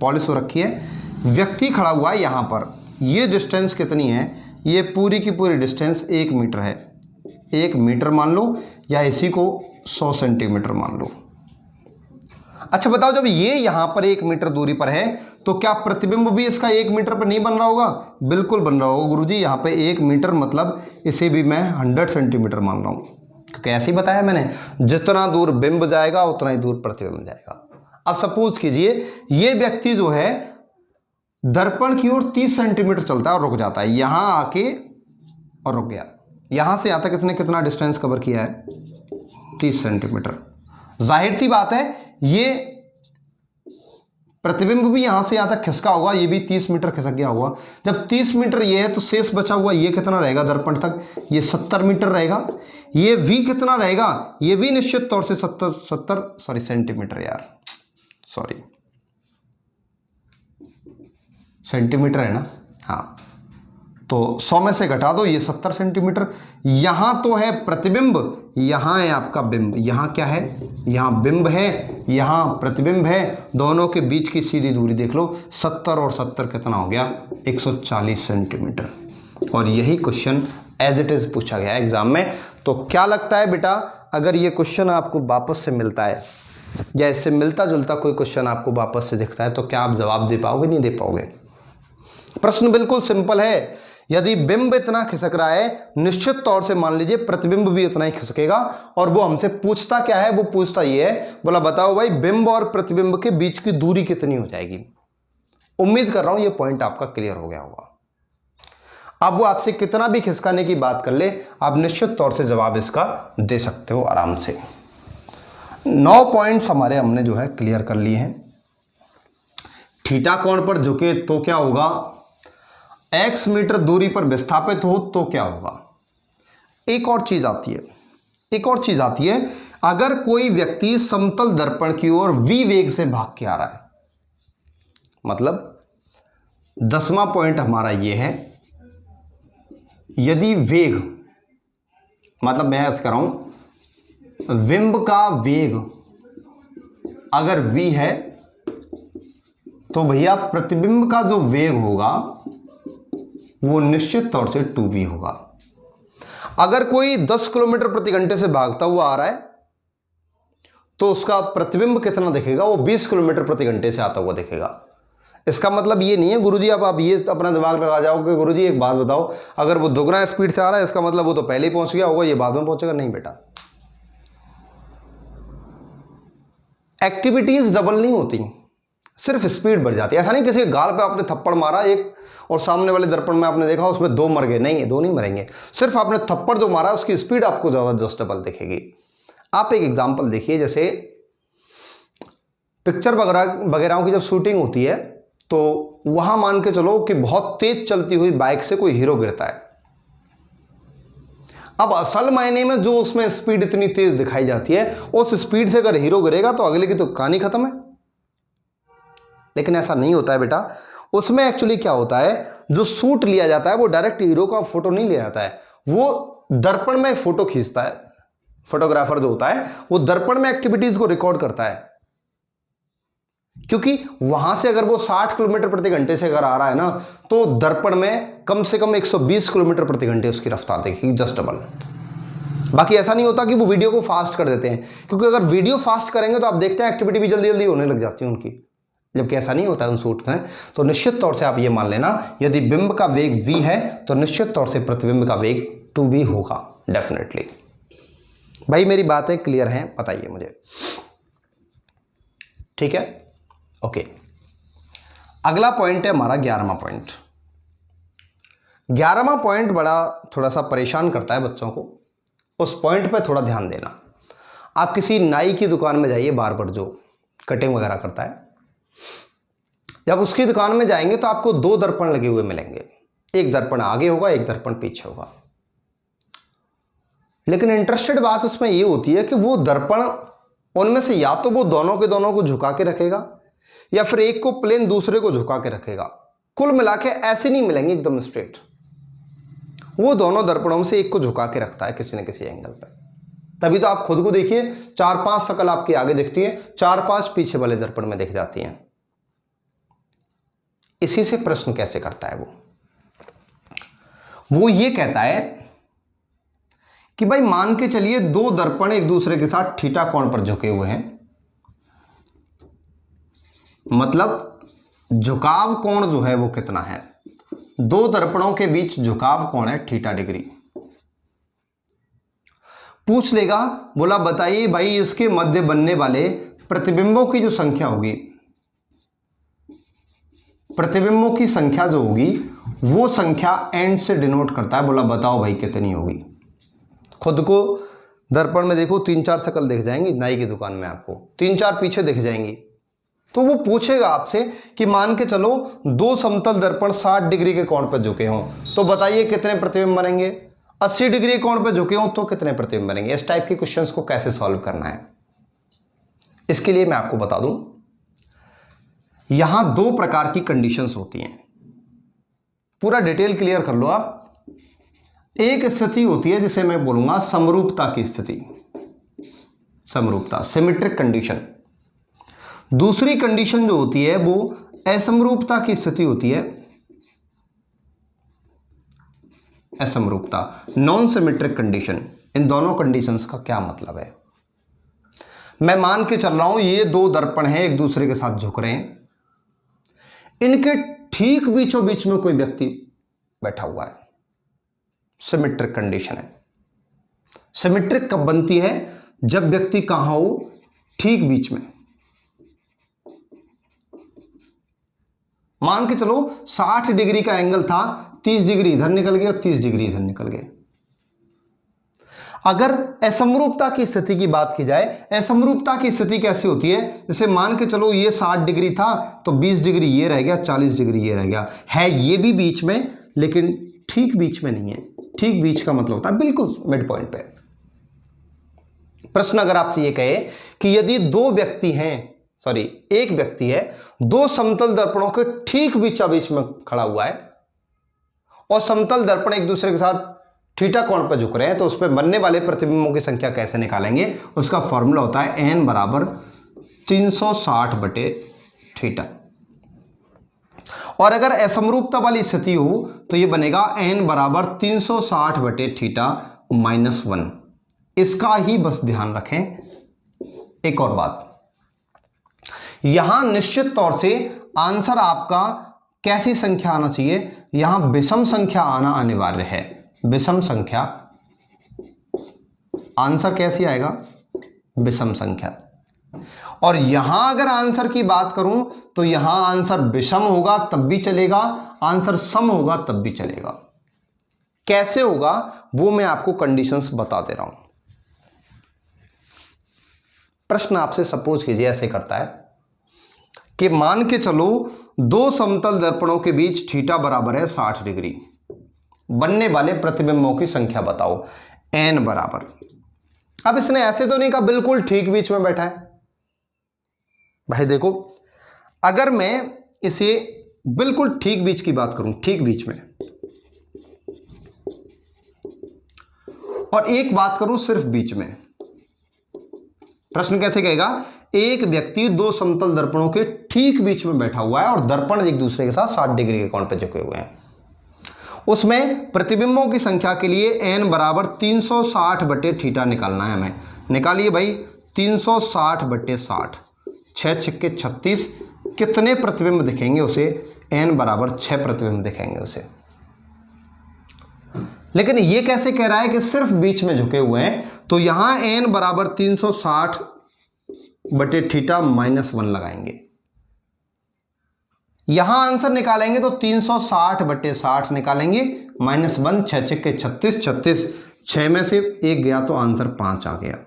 पॉलिश हो रखी है, व्यक्ति खड़ा हुआ है यहाँ पर, ये डिस्टेंस कितनी है, ये पूरी की पूरी डिस्टेंस 1 मीटर है, 1 मीटर मान लो, या इसी को 100 सेंटीमीटर मान लो। अच्छा बताओ, जब ये यहां पर 1 मीटर दूरी पर है तो क्या प्रतिबिंब भी इसका 1 मीटर पर नहीं बन रहा होगा? बिल्कुल बन रहा होगा गुरुजी। यहाँ पे 1 मीटर मतलब इसे भी मैं 100 सेंटीमीटर मान रहा हूं, क्योंकि ऐसे ही बताया मैंने, जितना दूर बिंब जाएगा उतना ही दूर प्रतिबिंब जाएगा। अब सपोज कीजिए ये व्यक्ति जो है दर्पण की ओर 30 सेंटीमीटर चलता है और रुक जाता है, यहां आके और रुक गया। यहां से यहां तक इसने कितना डिस्टेंस कवर किया है? 30 सेंटीमीटर। जाहिर सी बात है ये प्रतिबिंब भी यहां से यहां तक खिसका होगा, ये भी 30 मीटर खिसक गया होगा। जब 30 मीटर ये है तो शेष बचा हुआ ये कितना रहेगा दर्पण तक? ये 70 मीटर रहेगा। ये भी कितना रहेगा? ये भी निश्चित तौर से 70 सेंटीमीटर, यार सॉरी सेंटीमीटर है ना, हाँ। तो 100 में से घटा दो, ये 70 सेंटीमीटर। यहां तो है प्रतिबिंब, यहां है आपका बिंब। यहां क्या है? यहां बिंब है, यहां प्रतिबिंब है। दोनों के बीच की सीधी दूरी देख लो, 70 और 70 कितना हो गया? 140 सेंटीमीटर। और यही क्वेश्चन एज इट इज पूछा गया एग्जाम में। तो क्या लगता है बेटा, अगर ये क्वेश्चन आपको वापस से मिलता है या इससे मिलता जुलता कोई क्वेश्चन आपको वापस से दिखता है तो क्या आप जवाब दे पाओगे? नहीं दे पाओगे। प्रश्न बिल्कुल सिंपल है। यदि बिंब इतना खिसक रहा है, निश्चित तौर से मान लीजिए प्रतिबिंब भी इतना ही खिसकेगा। और वो हमसे पूछता क्या है? वो पूछता ये है, बोला बताओ भाई बिंब और प्रतिबिंब के बीच की दूरी कितनी हो जाएगी। उम्मीद कर रहा हूं ये पॉइंट आपका क्लियर हो गया होगा। अब वो आपसे कितना भी खिसकाने की बात कर ले, आप निश्चित तौर से जवाब इसका दे सकते हो आराम से। 9 पॉइंट्स हमारे हमने जो है क्लियर कर लिए हैं। थीटा कोण पर झुके तो क्या होगा? x मीटर दूरी पर विस्थापित हो तो क्या होगा? एक और चीज आती है, अगर कोई व्यक्ति समतल दर्पण की ओर v वेग से भाग के आ रहा है, मतलब 10वां पॉइंट हमारा ये है, यदि वेग, मतलब मैं ऐसा कर रहा हूं, बिंब का वेग अगर v है तो भैया प्रतिबिंब का जो वेग होगा वो निश्चित तौर से 2v होगा। अगर कोई 10 किलोमीटर प्रति घंटे से भागता हुआ आ रहा है तो उसका प्रतिबिंब कितना दिखेगा? वो 20 किलोमीटर प्रति घंटे से आता हुआ दिखेगा। इसका मतलब ये नहीं है गुरुजी आप ये अपना दिमाग लगा जाओगे, गुरुजी एक बात बताओ, अगर वो दुगना स्पीड से आ रहा है इसका मतलब वो तो पहले ही पहुंच गया होगा, ये बाद में पहुंचेगा। नहीं बेटा, एक्टिविटीज डबल नहीं होती, सिर्फ स्पीड बढ़ जाती है। ऐसा नहीं किसी के गाल पे आपने थप्पड़ मारा एक और सामने वाले दर्पण में आपने देखा उसमें 2 मर गए, नहीं, 2 नहीं मरेंगे। सिर्फ आपने थप्पड़ जो मारा उसकी स्पीड आपको जबरदस्त डबल दिखेगी। आप एक एग्जांपल देखिए, जैसे पिक्चर वगैरह की जब शूटिंग होती है तो वहां मान के चलो कि बहुत तेज चलती हुई बाइक से कोई हीरो गिरता है। अब असल मायने में जो उसमें स्पीड इतनी तेज दिखाई जाती है, उस स्पीड से अगर हीरो गिरेगा तो अगले की तो कहानी खत्म है। लेकिन ऐसा नहीं होता है बेटा। उसमें एक्चुअली क्या होता है, जो शूट लिया जाता है वो डायरेक्ट हीरो का फोटो नहीं लिया जाता है, वो दर्पण में फोटो खींचता है। फोटोग्राफर जो होता है वो दर्पण में एक्टिविटीज को रिकॉर्ड करता है, क्योंकि वहां से अगर वो 60 किलोमीटर प्रति घंटे से अगर आ रहा है ना, तो दर्पण में कम से कम 120 किलोमीटर प्रति घंटे उसकी रफ्तार देखेगी, जस्ट डबल। बाकी ऐसा नहीं होता कि वो वीडियो को फास्ट कर देते हैं, क्योंकि अगर वीडियो फास्ट करेंगे तो आप देखते हैं एक्टिविटी भी जल्दी जल्दी होने लग जाती है उनकी, जबकि ऐसा नहीं होता है उन शूट में। तो निश्चित तौर से आप ये मान लेना, यदि बिंब का वेग v है तो निश्चित तौर से प्रतिबिंब का वेग 2v होगा, डेफिनेटली। भाई मेरी बातें क्लियर हैं, बताइए मुझे, ठीक है? ओके, अगला पॉइंट है हमारा 11वां पॉइंट। 11वां पॉइंट बड़ा थोड़ा सा परेशान करता है बच्चों को, उस पॉइंट पे थोड़ा ध्यान देना। आप किसी नाई की दुकान में जाइए, बार्बर जो कटिंग वगैरह करता है, जब उसकी दुकान में जाएंगे तो आपको 2 दर्पण लगे हुए मिलेंगे, एक दर्पण आगे होगा, एक दर्पण पीछे होगा। लेकिन इंटरेस्टेड बात उसमें ये होती है कि वो दर्पण उनमें से या तो वो दोनों के दोनों को झुका के रखेगा या फिर एक को प्लेन दूसरे को झुका के रखेगा। कुल मिला के ऐसे नहीं मिलेंगे एकदम स्ट्रेट, वो दोनों दर्पणों में से एक को झुका के रखता है किसी न किसी एंगल पे। तभी तो आप खुद को देखिए, 4-5 शक्ल आपके आगे दिखती है, 4-5 पीछे वाले दर्पण में दिख जाती हैं। इसी से प्रश्न कैसे करता है वो ये कहता है कि भाई मान के चलिए दो दर्पण एक दूसरे के साथ थीटा कोण पर झुके हुए हैं, मतलब झुकाव कोण जो है वो कितना है, दो दर्पणों के बीच झुकाव कोण है थीटा डिग्री। पूछ लेगा, बोला बताइए भाई इसके मध्य बनने वाले प्रतिबिंबों की जो संख्या होगी, प्रतिबिंबों की संख्या जो होगी वो संख्या एंड से डिनोट करता है। बोला बताओ भाई कितनी होगी। खुद को दर्पण में देखो, 3-4 शक्ल दिख जाएंगी नाई की दुकान में, आपको 3-4 पीछे दिख जाएंगी। तो वो पूछेगा आपसे कि मान के चलो दो समतल दर्पण 60 डिग्री के कोण पर झुके हों, तो बताइए कितने प्रतिबिंब बनेंगे। 80 डिग्री कोण पर झुके हों तो कितने प्रतिबिंब बनेंगे। इस टाइप के क्वेश्चंस को कैसे सॉल्व करना है, इसके लिए मैं आपको बता दूं, यहां दो प्रकार की कंडीशंस होती हैं। पूरा डिटेल क्लियर कर लो आप। एक स्थिति होती है जिसे मैं बोलूंगा समरूपता की स्थिति, समरूपता, सिमेट्रिक कंडीशन। दूसरी कंडीशन जो होती है वो असमरूपता की स्थिति होती है, असमरूपता, नॉन सिमेट्रिक कंडीशन। इन दोनों कंडीशंस का क्या मतलब है, मैं मान के चल रहा हूं ये दो दर्पण हैं एक दूसरे के साथ झुक रहे हैं, इनके ठीक बीचों बीच में कोई व्यक्ति बैठा हुआ है, सिमेट्रिक कंडीशन है। सिमेट्रिक कब बनती है, जब व्यक्ति कहां हो, ठीक बीच में। मान के चलो 60 डिग्री का एंगल था, 30 डिग्री इधर निकल गए और 30 डिग्री इधर निकल गए। अगर असमरूपता की स्थिति की बात की जाए, असमरूपता की स्थिति कैसी होती है, जैसे मान के चलो ये 60 डिग्री था तो 20 डिग्री ये रह गया, 40 डिग्री ये रह गया, है ये भी बीच में लेकिन ठीक बीच में नहीं है। ठीक बीच का मतलब होता है बिल्कुल मिड पॉइंट पे। प्रश्न अगर आपसे ये कहे कि यदि दो व्यक्ति हैं, सॉरी एक व्यक्ति है, दो समतल दर्पणों के ठीक बीचा बीच में खड़ा हुआ है और समतल दर्पण एक दूसरे के साथ थीटा कोण पर झुक रहे हैं, तो उस पर बनने वाले प्रतिबिंबों की संख्या कैसे निकालेंगे। उसका फॉर्मूला होता है n बराबर 360/θ। और अगर असमरूपता वाली स्थिति हो तो ये बनेगा n बराबर 360/θ -1। इसका ही बस ध्यान रखें। एक और बात, यहां निश्चित तौर से आंसर आपका कैसी संख्या आना चाहिए, यहां विषम संख्या आना अनिवार्य है। विषम संख्या, आंसर कैसी आएगा, विषम संख्या। और यहां अगर आंसर की बात करूं तो यहां आंसर विषम होगा तब भी चलेगा, आंसर सम होगा तब भी चलेगा। कैसे होगा वो मैं आपको कंडीशंस बता दे रहा हूं। प्रश्न आपसे सपोज कीजिए ऐसे करता है कि मान के चलो दो समतल दर्पणों के बीच थीटा बराबर है 60 डिग्री, बनने वाले प्रतिबिंबों की संख्या बताओ, n बराबर। अब इसने ऐसे तो नहीं कहा बिल्कुल ठीक बीच में बैठा है। भाई देखो, अगर मैं इसे बिल्कुल ठीक बीच की बात करूं, ठीक बीच में, और एक बात करूं सिर्फ बीच में, प्रश्न कैसे कहेगा, एक व्यक्ति दो समतल दर्पणों के ठीक बीच में बैठा हुआ है और दर्पण एक दूसरे के साथ 60 डिग्री के कोण पर झुके हुए हैं। उसमें प्रतिबिंबों की संख्या के लिए n बराबर 360/θ निकालना है हमें। निकालिए भाई, 360/60, 6 छक्के 36, कितने प्रतिबिंब दिखेंगे उसे, n बराबर 6 प्रतिबिंब दिखेंगे उसे। लेकिन ये कैसे कह रहा है कि सिर्फ बीच में झुके हुए हैं, तो यहां n बराबर 360/θ -1 लगाएंगे। यहां आंसर निकालेंगे तो 360/60 निकालेंगे, -1, 6 छक्के 36, 36, 6 में से 1 गया तो आंसर 5 आ गया।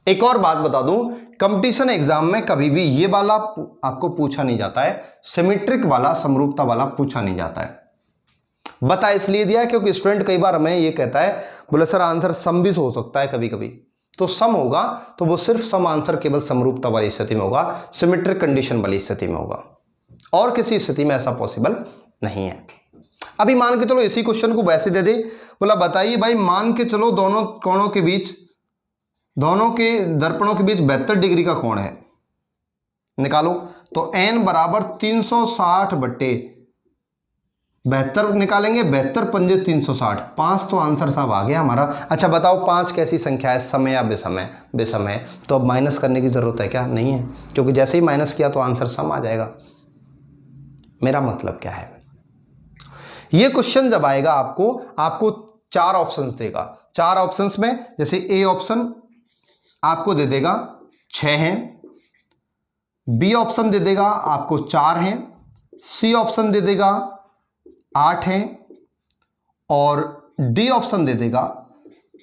एक और बात बता दूं, कंपटीशन एग्जाम में कभी भी ये वाला आपको पूछा नहीं जाता है, सिमेट्रिक वाला, समरूपता वाला पूछा नहीं जाता है। बता इसलिए दिया है क्योंकि स्टूडेंट कई बार हमें ये कहता है, बोले सर आंसर सम भी हो सकता है कभी कभी, तो सम होगा तो वो सिर्फ सम आंसर केवल समरूपता वाली स्थिति में होगा, सिमेट्रिक कंडीशन वाली स्थिति में होगा, और किसी स्थिति में ऐसा पॉसिबल नहीं है। अभी मान के चलो इसी क्वेश्चन को वैसे दे दे, बोला बताइए भाई मान के चलो दोनों कोणों के बीच, दोनों के दर्पणों के बीच 72 डिग्री का कोण है, निकालो। तो n बराबर 360 बट्टे 72 निकालेंगे, 72 पंजे 360, 5 तो आंसर साहब आ गया हमारा। अच्छा बताओ 5 कैसी संख्या है, समय या विषम? विषम है। तो अब माइनस करने की जरूरत है क्या? नहीं है, क्योंकि जैसे ही माइनस किया तो आंसर सम आ जाएगा। मेरा मतलब क्या है, ये क्वेश्चन जब आएगा आपको 4 ऑप्शंस देगा। 4 ऑप्शंस में जैसे ए ऑप्शन आपको दे देगा 6 हैं, बी ऑप्शन दे देगा आपको 4 हैं, सी ऑप्शन दे देगा 8 हैं, और डी ऑप्शन दे देगा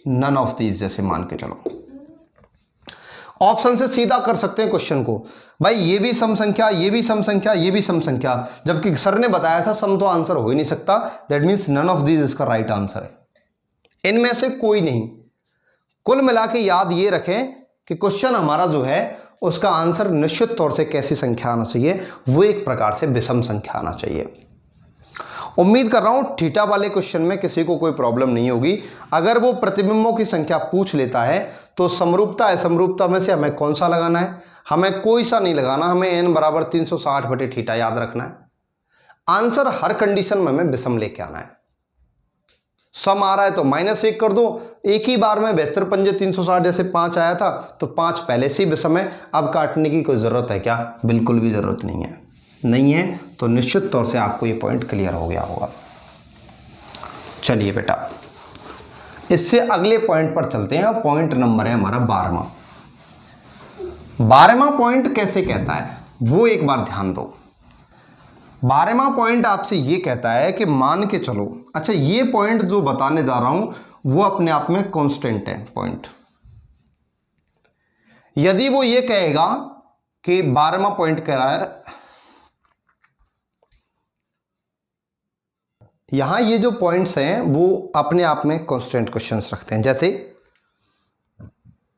नन ऑफ दीज, जैसे मान के चलो। ऑप्शन से सीधा कर सकते हैं क्वेश्चन को, भाई ये भी सम संख्या, ये भी सम संख्या, ये भी सम संख्या, जबकि सर ने बताया था सम तो आंसर हो ही नहीं सकता, that means none of these इसका राइट आंसर है, इनमें से कोई नहीं। कुल मिला के याद ये रखें कि क्वेश्चन हमारा जो है उसका आंसर निश्चित तौर से कैसी संख्या आना चाहिए, वो एक प्रकार से विषम संख्या आना चाहिए। उम्मीद कर रहा हूं थीटा वाले क्वेश्चन में किसी को कोई प्रॉब्लम नहीं होगी। अगर वो प्रतिबिंबों की संख्या पूछ लेता है तो समरूपता असमरूपता में से हमें कौन सा लगाना है? हमें कोई सा नहीं लगाना, हमें n बराबर 360 बटे थीटा याद रखना है। आंसर हर कंडीशन में हमें विषम लेके आना है। सम आ रहा है तो -1 कर दो, एक ही बार में 72 पंजे 360 जैसे 5 आया था तो 5 पहले से ही विषम है, अब काटने की कोई जरूरत है क्या? बिल्कुल भी जरूरत नहीं है। तो निश्चित तौर से आपको ये पॉइंट क्लियर हो गया होगा। चलिए बेटा, इससे अगले पॉइंट पर चलते हैं। पॉइंट नंबर है हमारा 12वां। 12वां पॉइंट कैसे कहता है वो एक बार ध्यान दो। 12वां पॉइंट आपसे ये कहता है कि मान के चलो, अच्छा ये पॉइंट जो बताने जा रहा हूं वो अपने आप में कांस्टेंट है पॉइंट। यदि वो ये कहेगा कि 12वां पॉइंट कह रहा है, यहां ये जो पॉइंट्स हैं वो अपने आप में कांस्टेंट क्वेश्चंस रखते हैं। जैसे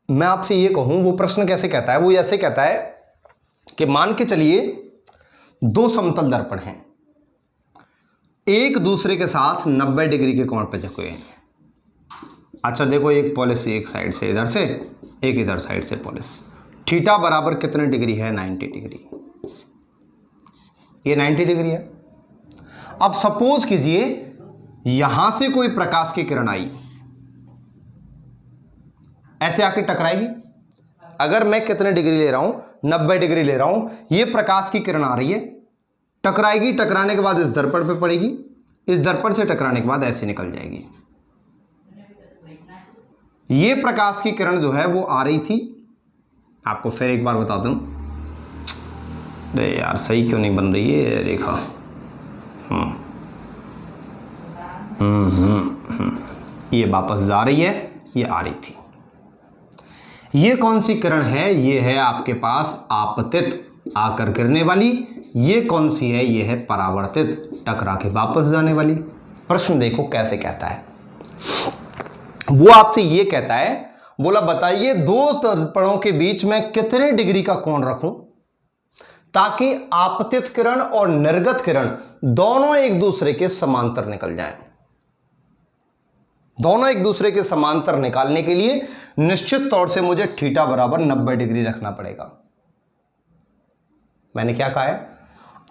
मैं आपसे ये कहूं, वो प्रश्न कैसे कहता है, वो ऐसे कहता है कि मान के चलिए 2 समतल दर्पण हैं, एक दूसरे के साथ 90 डिग्री के कोण पे झुके हैं। अच्छा देखो, एक पॉलिस एक साइड से इधर से, एक इधर साइड से पॉलिस, थीटा बराबर कितने डिग्री है? 90 डिग्री। ये 90 डिग्री है। अब सपोज कीजिए यहां से कोई प्रकाश की किरण आई, ऐसे आके टकराएगी। अगर मैं कितने डिग्री ले रहा हूं? 90 डिग्री ले रहा हूं। ये प्रकाश की किरण आ रही है, टकराएगी, टकराने के बाद इस दर्पण पे पड़ेगी, इस दर्पण से टकराने के बाद ऐसे निकल जाएगी। ये प्रकाश की किरण जो है वो आ रही थी, आपको फिर एक बार बता दूं, अरे यार सही क्यों नहीं बन रही है रेखा? ये वापस जा रही है, ये आ रही थी। ये कौन सी किरण है? ये है आपके पास आपतित आकर गिरने वाली। ये कौन सी है? ये है परावर्तित टकरा के वापस जाने वाली। प्रश्न देखो कैसे कहता है, वो आपसे ये कहता है, बोला बताइए 2 दर्पणों के बीच में कितने डिग्री का कोण रखूं ताकि आपतित किरण और निर्गत किरण दोनों एक दूसरे के समांतर निकल जाएं। दोनों एक दूसरे के समांतर निकालने के लिए निश्चित तौर से मुझे थीटा बराबर 90 डिग्री रखना पड़ेगा। मैंने क्या कहा है?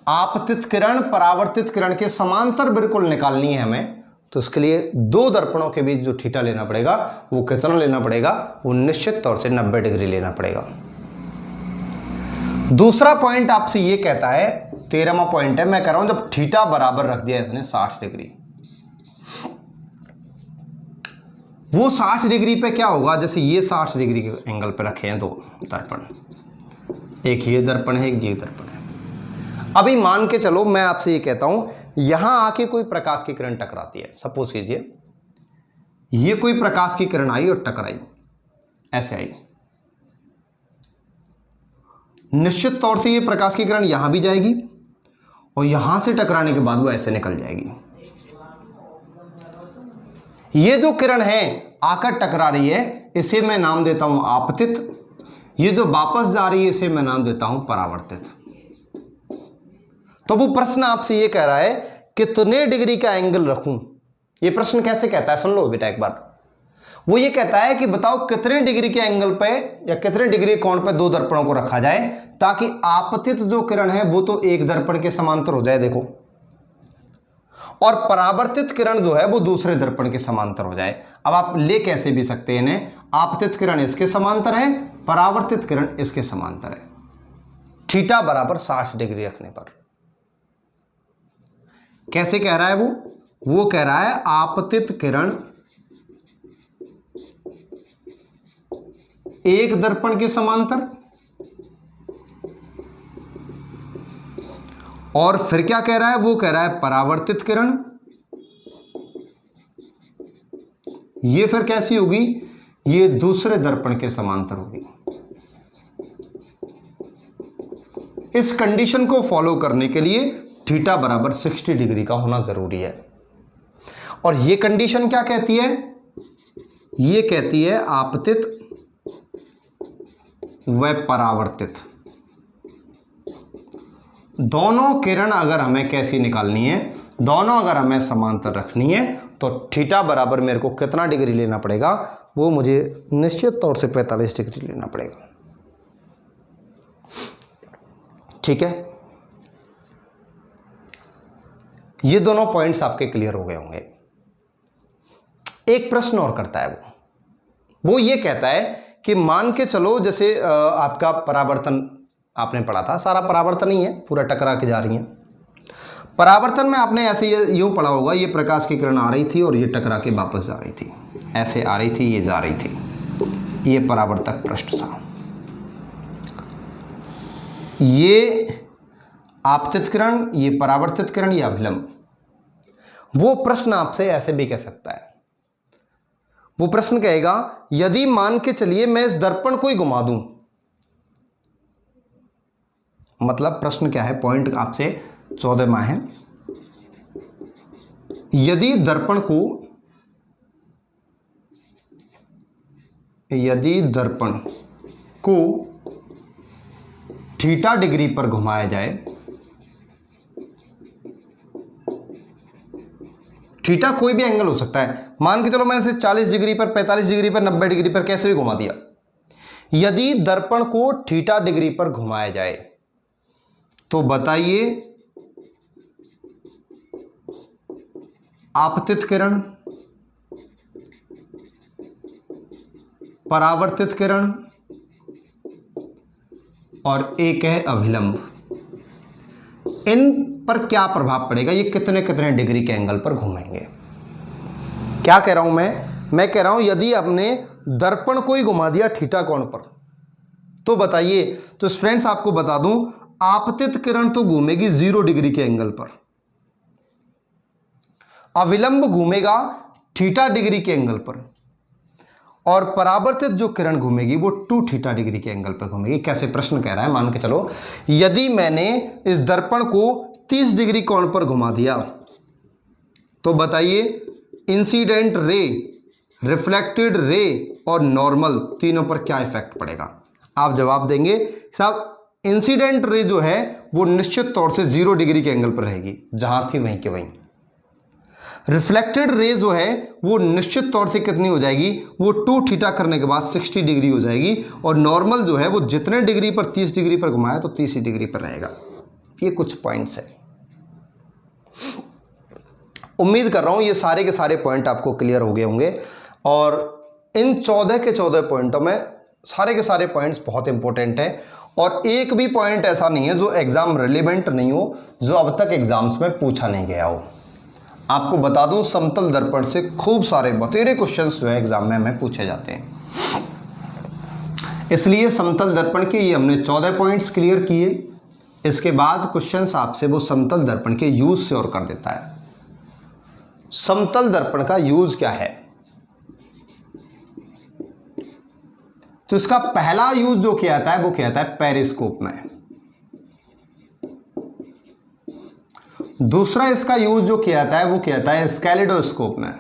आपतित किरण परावर्तित किरण के समांतर बिल्कुल निकालनी है हमें, तो इसके लिए 2 दर्पणों के बीच जो थीटा लेना पड़ेगा वो कितना लेना पड़ेगा? वो निश्चित तौर से 90 डिग्री लेना पड़ेगा। दूसरा पॉइंट आपसे ये कहता है, 13वां पॉइंट है, मैं कह रहा हूं जब थीटा बराबर रख दिया इसने 60 डिग्री, वो 60 डिग्री पे क्या होगा? जैसे ये 60 डिग्री के एंगल पे रखे हैं 2 दर्पण, एक ये दर्पण है, एक ये दर्पण है। अभी मान के चलो मैं आपसे ये कहता हूं यहां आके कोई प्रकाश की किरण टकराती है। सपोज कीजिए ये कोई प्रकाश की किरण आई और टकराई, ऐसे आई, निश्चित तौर से ये प्रकाश की किरण यहां भी जाएगी और यहां से टकराने के बाद वो ऐसे निकल जाएगी। ये जो किरण है आकर टकरा रही है, इसे मैं नाम देता हूं आपतित। ये जो वापस जा रही है इसे मैं नाम देता हूं परावर्तित। तो वो प्रश्न आपसे ये कह रहा है कितने डिग्री का एंगल रखूं। ये प्रश्न कैसे कहता है सुन लो बेटा एक बार। वो ये कहता है कि बताओ कितने डिग्री के एंगल पे या कितने डिग्री कोण पे दो दर्पणों को रखा जाए ताकि आपतित जो किरण है वो तो एक दर्पण के समांतर हो जाए, देखो, और परावर्तित किरण जो है वो दूसरे दर्पण के समांतर हो जाए। अब आप ले कैसे भी सकते हैं इन्हें, आपतित किरण इसके समांतर है, परावर्तित किरण इसके समांतर है, थीटा बराबर 60 डिग्री रखने पर। कैसे कह रहा है वो कह रहा है आपतित किरण एक दर्पण के समांतर, और फिर क्या कह रहा है, वो कह रहा है परावर्तित किरण, ये फिर कैसी होगी, ये दूसरे दर्पण के समांतर होगी। इस कंडीशन को फॉलो करने के लिए थीटा बराबर 60 डिग्री का होना जरूरी है। और ये कंडीशन क्या कहती है, ये कहती है आपतित व परावर्तित दोनों किरण अगर हमें कैसी निकालनी है, दोनों अगर हमें समांतर रखनी है तो थीटा बराबर मेरे को कितना डिग्री लेना पड़ेगा, वो मुझे निश्चित तौर से 45 डिग्री लेना पड़ेगा। ठीक है, ये दोनों पॉइंट्स आपके क्लियर हो गए होंगे। एक प्रश्न और करता है वो ये कहता है कि मान के चलो जैसे आपका परावर्तन आपने पढ़ा था, सारा परावर्तन ही है, पूरा टकरा के जा रही है। परावर्तन में आपने ऐसे यूं पढ़ा होगा, ये प्रकाश की किरण आ रही थी और ये टकरा के वापस जा रही थी, ऐसे आ रही थी, ये जा रही थी, ये परावर्तक पृष्ठ था। ये आपतित किरण, ये परावर्तित किरण, या अभिलंब। वो प्रश्न आपसे ऐसे भी कह सकता है, वो प्रश्न कहेगा यदि मान के चलिए मैं इस दर्पण को ही घुमा दूं, मतलब प्रश्न क्या है, पॉइंट आपसे 14वां है, यदि दर्पण को थीटा डिग्री पर घुमाया जाए, थीटा कोई भी एंगल हो सकता है, मान के चलो मैं इसे 40 डिग्री पर, 45 डिग्री पर, 90 डिग्री पर कैसे भी घुमा दिया, यदि दर्पण को थीटा डिग्री पर घुमाया जाए तो बताइए आपतित किरण, परावर्तित किरण और एक है अभिलंब, इन पर क्या प्रभाव पड़ेगा, ये कितने कितने डिग्री के एंगल पर घूमेंगे। क्या कह रहा हूं मैं कह रहा हूं यदि आपने दर्पण को ही घुमा दिया थीटा कोण पर तो बताइए, तो स्टूडेंट्स आपको बता दूं आपतित किरण तो घूमेगी 0 डिग्री के एंगल पर, अविलंब घूमेगा थीटा डिग्री के एंगल पर, और परावर्तित जो किरण घूमेगी वो 2 थीटा डिग्री के एंगल पर घूमेगी। कैसे प्रश्न कह रहा है, मान के चलो यदि मैंने इस दर्पण को 30 डिग्री कोण पर घुमा दिया तो बताइए इंसिडेंट रे, रिफ्लेक्टेड रे और नॉर्मल तीनों पर क्या इफेक्ट पड़ेगा। आप जवाब देंगे साहब इंसिडेंट रे जो है वो निश्चित तौर से 0 डिग्री के एंगल पर रहेगी, जहां थी वहीं के वहीं। रिफ्लेक्टेड रे जो है वो निश्चित तौर से कितनी हो जाएगी, वो 2 थीटा करने के बाद 60 डिग्री हो जाएगी, और नॉर्मल जो है वो जितने डिग्री पर 30 डिग्री पर घुमाया तो 30 डिग्री पर रहेगा। ये कुछ पॉइंट्स है, उम्मीद कर रहा हूं ये सारे के सारे पॉइंट आपको क्लियर हो गए होंगे। और इन 14 के 14 पॉइंटों में सारे के सारे पॉइंट्स बहुत इंपॉर्टेंट हैं, और एक भी पॉइंट ऐसा नहीं है जो एग्जाम रिलेवेंट नहीं हो, जो अब तक एग्जाम्स में पूछा नहीं गया हो। आपको बता दूं समतल दर्पण से खूब सारे बतेरे क्वेश्चंस जो है एग्जाम में हमें पूछे जाते हैं, इसलिए समतल दर्पण के ये हमने 14 पॉइंट्स क्लियर किए। इसके बाद क्वेश्चंस आपसे वो समतल दर्पण के यूज से और कर देता है। समतल दर्पण का यूज क्या है, तो इसका पहला यूज जो किया जाता है वो किया जाता है पेरिस्कोप में। दूसरा इसका यूज जो किया जाता है वो किया जाता है स्केलेडोस्कोप में।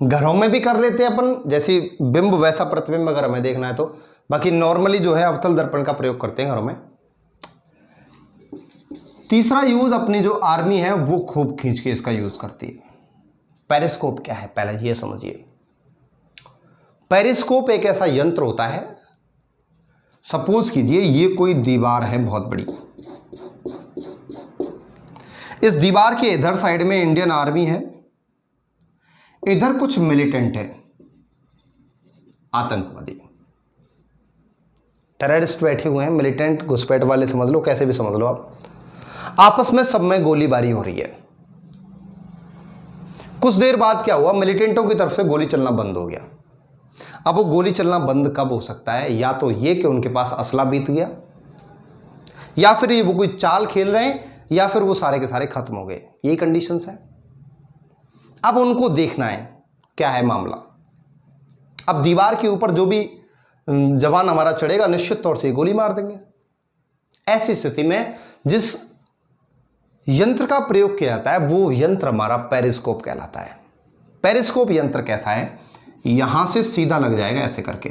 घरों में भी कर लेते हैं अपन, जैसे बिंब वैसा प्रतिबिंब अगर हमें देखना है तो, बाकी नॉर्मली जो है अवतल दर्पण का प्रयोग करते हैं घरों में। तीसरा यूज अपनी जो आर्मी है वो खूब खींच के इसका यूज करती है। पेरिस्कोप क्या है पहले ये समझिए। पेरिस्कोप एक ऐसा यंत्र होता है, सपोज कीजिए ये कोई दीवार है बहुत बड़ी, इस दीवार के इधर साइड में इंडियन आर्मी है, इधर कुछ मिलिटेंट है, आतंकवादी टेररिस्ट बैठे हुए हैं, मिलिटेंट घुसपैठ वाले समझ लो, कैसे भी समझ लो आप। आपस में सब में गोलीबारी हो रही है। कुछ देर बाद क्या हुआ, मिलिटेंटों की तरफ से गोली चलना बंद हो गया। अब वो गोली चलना बंद कब हो सकता है, या तो ये कि उनके पास असला बीत गया, या फिर ये वो कोई चाल खेल रहे हैं, या फिर वो सारे के सारे खत्म हो गए। यही कंडीशंस है। अब उनको देखना है क्या है मामला। अब दीवार के ऊपर जो भी जवान हमारा चढ़ेगा निश्चित तौर से गोली मार देंगे। ऐसी स्थिति में जिस यंत्र का प्रयोग किया जाता है वो यंत्र हमारा पेरिस्कोप कहलाता है। पेरिस्कोप यंत्र कैसा है, यहां से सीधा लग जाएगा ऐसे करके,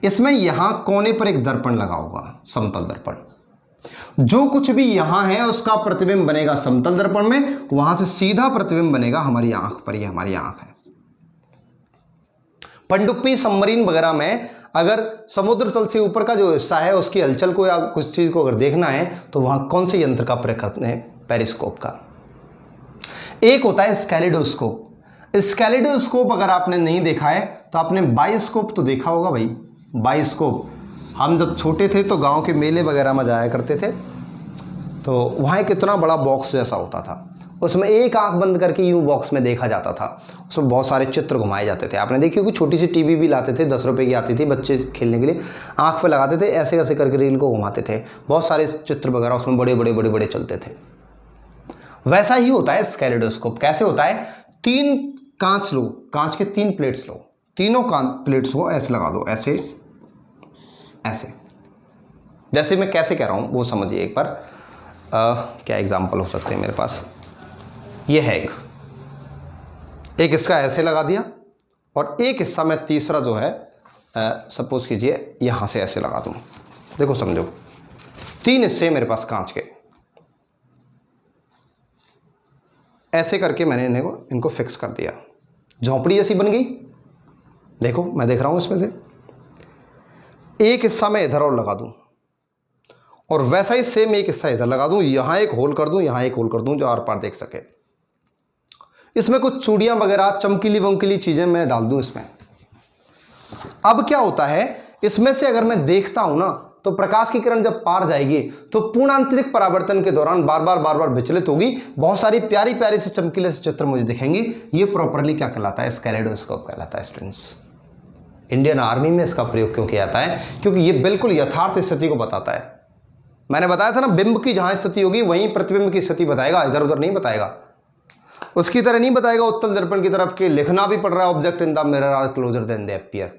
इसमें यहां कोने पर एक दर्पण लगा होगा, समतल दर्पण। जो कुछ भी यहां है उसका प्रतिबिंब बनेगा समतल दर्पण में, वहां से सीधा प्रतिबिंब बनेगा हमारी आंख पर। ये हमारी आंख है। पनडुब्बी सबमरीन वगैरह में अगर समुद्र तल से ऊपर का जो हिस्सा है उसकी हलचल को या कुछ चीज को अगर देखना है तो वहां कौन से यंत्र का प्रयोग करते हैं, पेरिस्कोप का। एक होता है स्केलेडोस्कोप। स्केलेडोस्कोप अगर आपने नहीं देखा है तो आपने बायोस्कोप तो देखा होगा भाई। बायोस्कोप हम जब छोटे थे तो गांव के मेले वगैरह में जाया करते थे, तो वहाँ एक इतना बड़ा बॉक्स जैसा होता था, उसमें एक आंख बंद करके यूं बॉक्स में देखा जाता था। उसमें बहुत सारे चित्र घुमाए जाते थे। आपने देखी होगी, छोटी सी टीवी भी लाते थे, 10 रुपए की आती थी, बच्चे खेलने के लिए आंख पे लगाते थे, ऐसे ऐसे करके रील को घुमाते थे। बहुत सारे चित्र वगैरह उसमें बड़े बड़े बड़े बड़े चलते थे। वैसा ही होता है स्केलेडोस्कोप। कैसे होता है, 3 कांच लो, कांच के 3 प्लेट्स लो, तीनों प्लेट्स को ऐसे लगा दो, ऐसे ऐसे। जैसे मैं कैसे कह रहा हूं वो समझिए एक बार। क्या एग्जाम्पल हो सकते हैं मेरे पास, ये है एक इसका ऐसे लगा दिया, और एक हिस्सा में तीसरा जो है सपोज कीजिए यहां से ऐसे लगा दूं। देखो समझो, 3 हिस्से मेरे पास कांच के, ऐसे करके मैंने इनको फिक्स कर दिया। झोंपड़ी जैसी बन गई। देखो मैं देख रहा हूं इसमें से एक हिस्सा मैं इधर और लगा दूं, और वैसा ही सेम एक हिस्सा इधर लगा दूं, यहां एक होल कर दूं, यहां एक होल कर दूं, जो आर पार देख सके। इसमें कुछ चूड़ियां वगैरह चमकीली वमकीली चीजें मैं डाल दूं इसमें। अब क्या होता है, इसमें से अगर मैं देखता हूं ना तो प्रकाश की किरण जब पार जाएगी तो पूर्ण आंतरिक परावर्तन के दौरान बार बार विचलित होगी, बहुत सारी प्यारी प्यारी से चमकीले से चित्र मुझे दिखेंगे। ये प्रॉपरली क्या कहलाता है, स्केलेडोस्कोप कहलाता है स्टूडेंट्स। इंडियन आर्मी में इसका प्रयोग क्यों किया जाता है, क्योंकि ये बिल्कुल यथार्थ स्थिति को बताता है। मैंने बताया था ना, बिंब की जहां स्थिति होगी वहीं प्रतिबिंब की स्थिति बताएगा, इधर उधर नहीं बताएगा। उसकी तरह नहीं बताएगा उत्तल दर्पण की तरफ के लिखना भी पड़ रहा है object in the mirror are closer than they appear.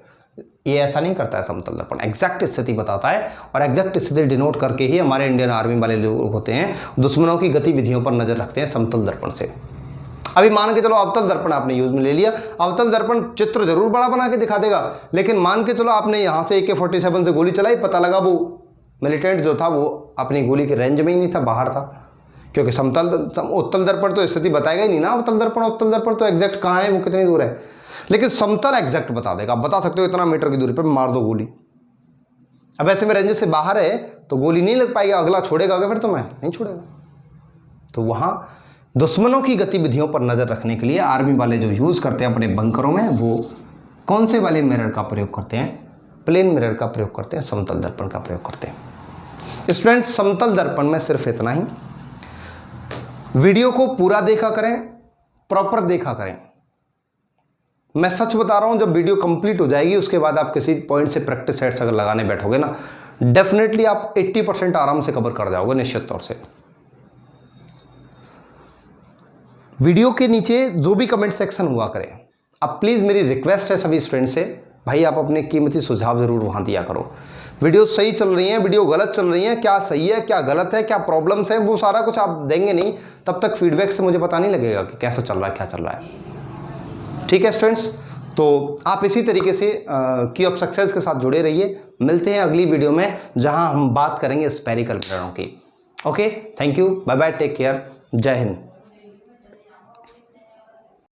ये ऐसा नहीं करता है समतल दर्पण, एग्जैक्ट स्थिति बताता है, और एग्जैक्ट स्थिति डिनोट करके ही हमारे इंडियन आर्मी वाले लोग होते हैं दुश्मनों की गतिविधियों पर नजर रखते हैं समतल दर्पण से। अभी मान के चलो अवतल दर्पण आपने यूज में ले लिया, अवतल दर्पण चित्र जरूर बड़ा बना के दिखा देगा, लेकिन मान के चलो आपने यहां से AK-47 से गोली चलाई, पता लगा वो मिलिटेंट जो था वो अपनी गोली के रेंज में ही नहीं था, बाहर था, क्योंकि उत्तल दर्पण तो स्थिति बताएगा ही नहीं ना। अवतल दर्पण उत्तल दर्पण तो एग्जैक्ट कहाँ है, वो कितनी दूर है, लेकिन समतल एग्जैक्ट बता देगा। बता सकते हो इतना मीटर की दूरी पर मार दो गोली। अब ऐसे में रेंज से बाहर है तो गोली नहीं लग पाएगी, अगला छोड़ेगा फिर तो मैं नहीं छोड़ेगा। तो वहां दुश्मनों की गतिविधियों पर नजर रखने के लिए आर्मी वाले जो यूज करते हैं अपने बंकरों में, वो कौन से वाले मिरर का प्रयोग करते हैं, प्लेन मिरर का प्रयोग करते हैं, समतल दर्पण का प्रयोग करते हैं। स्टूडेंट्स समतल दर्पण में सिर्फ इतना ही। वीडियो को पूरा देखा करें, प्रॉपर देखा करें। मैं सच बता रहा हूं, जब वीडियो कंप्लीट हो जाएगी उसके बाद आप किसी पॉइंट से प्रैक्टिस सेट्स अगर लगाने बैठोगे ना, डेफिनेटली आप 80% आराम से कवर कर जाओगे निश्चित तौर से। वीडियो के नीचे जो भी कमेंट सेक्शन हुआ करें, अब प्लीज़ मेरी रिक्वेस्ट है सभी स्टूडेंट्स से, भाई आप अपने कीमती सुझाव ज़रूर वहाँ दिया करो। वीडियो सही चल रही है, वीडियो गलत चल रही है, क्या सही है क्या गलत है, क्या प्रॉब्लम्स है, वो सारा कुछ आप देंगे नहीं, तब तक फीडबैक से मुझे पता नहीं लगेगा कि कैसा चल रहा है क्या चल रहा है। ठीक है स्टूडेंट्स, तो आप इसी तरीके से की ऑफ सक्सेस के साथ जुड़े रहिए। मिलते हैं अगली वीडियो में जहां हम बात करेंगे स्फेरिकल मिररों की। Okay, thank you, bye bye, take care, Jai Hind.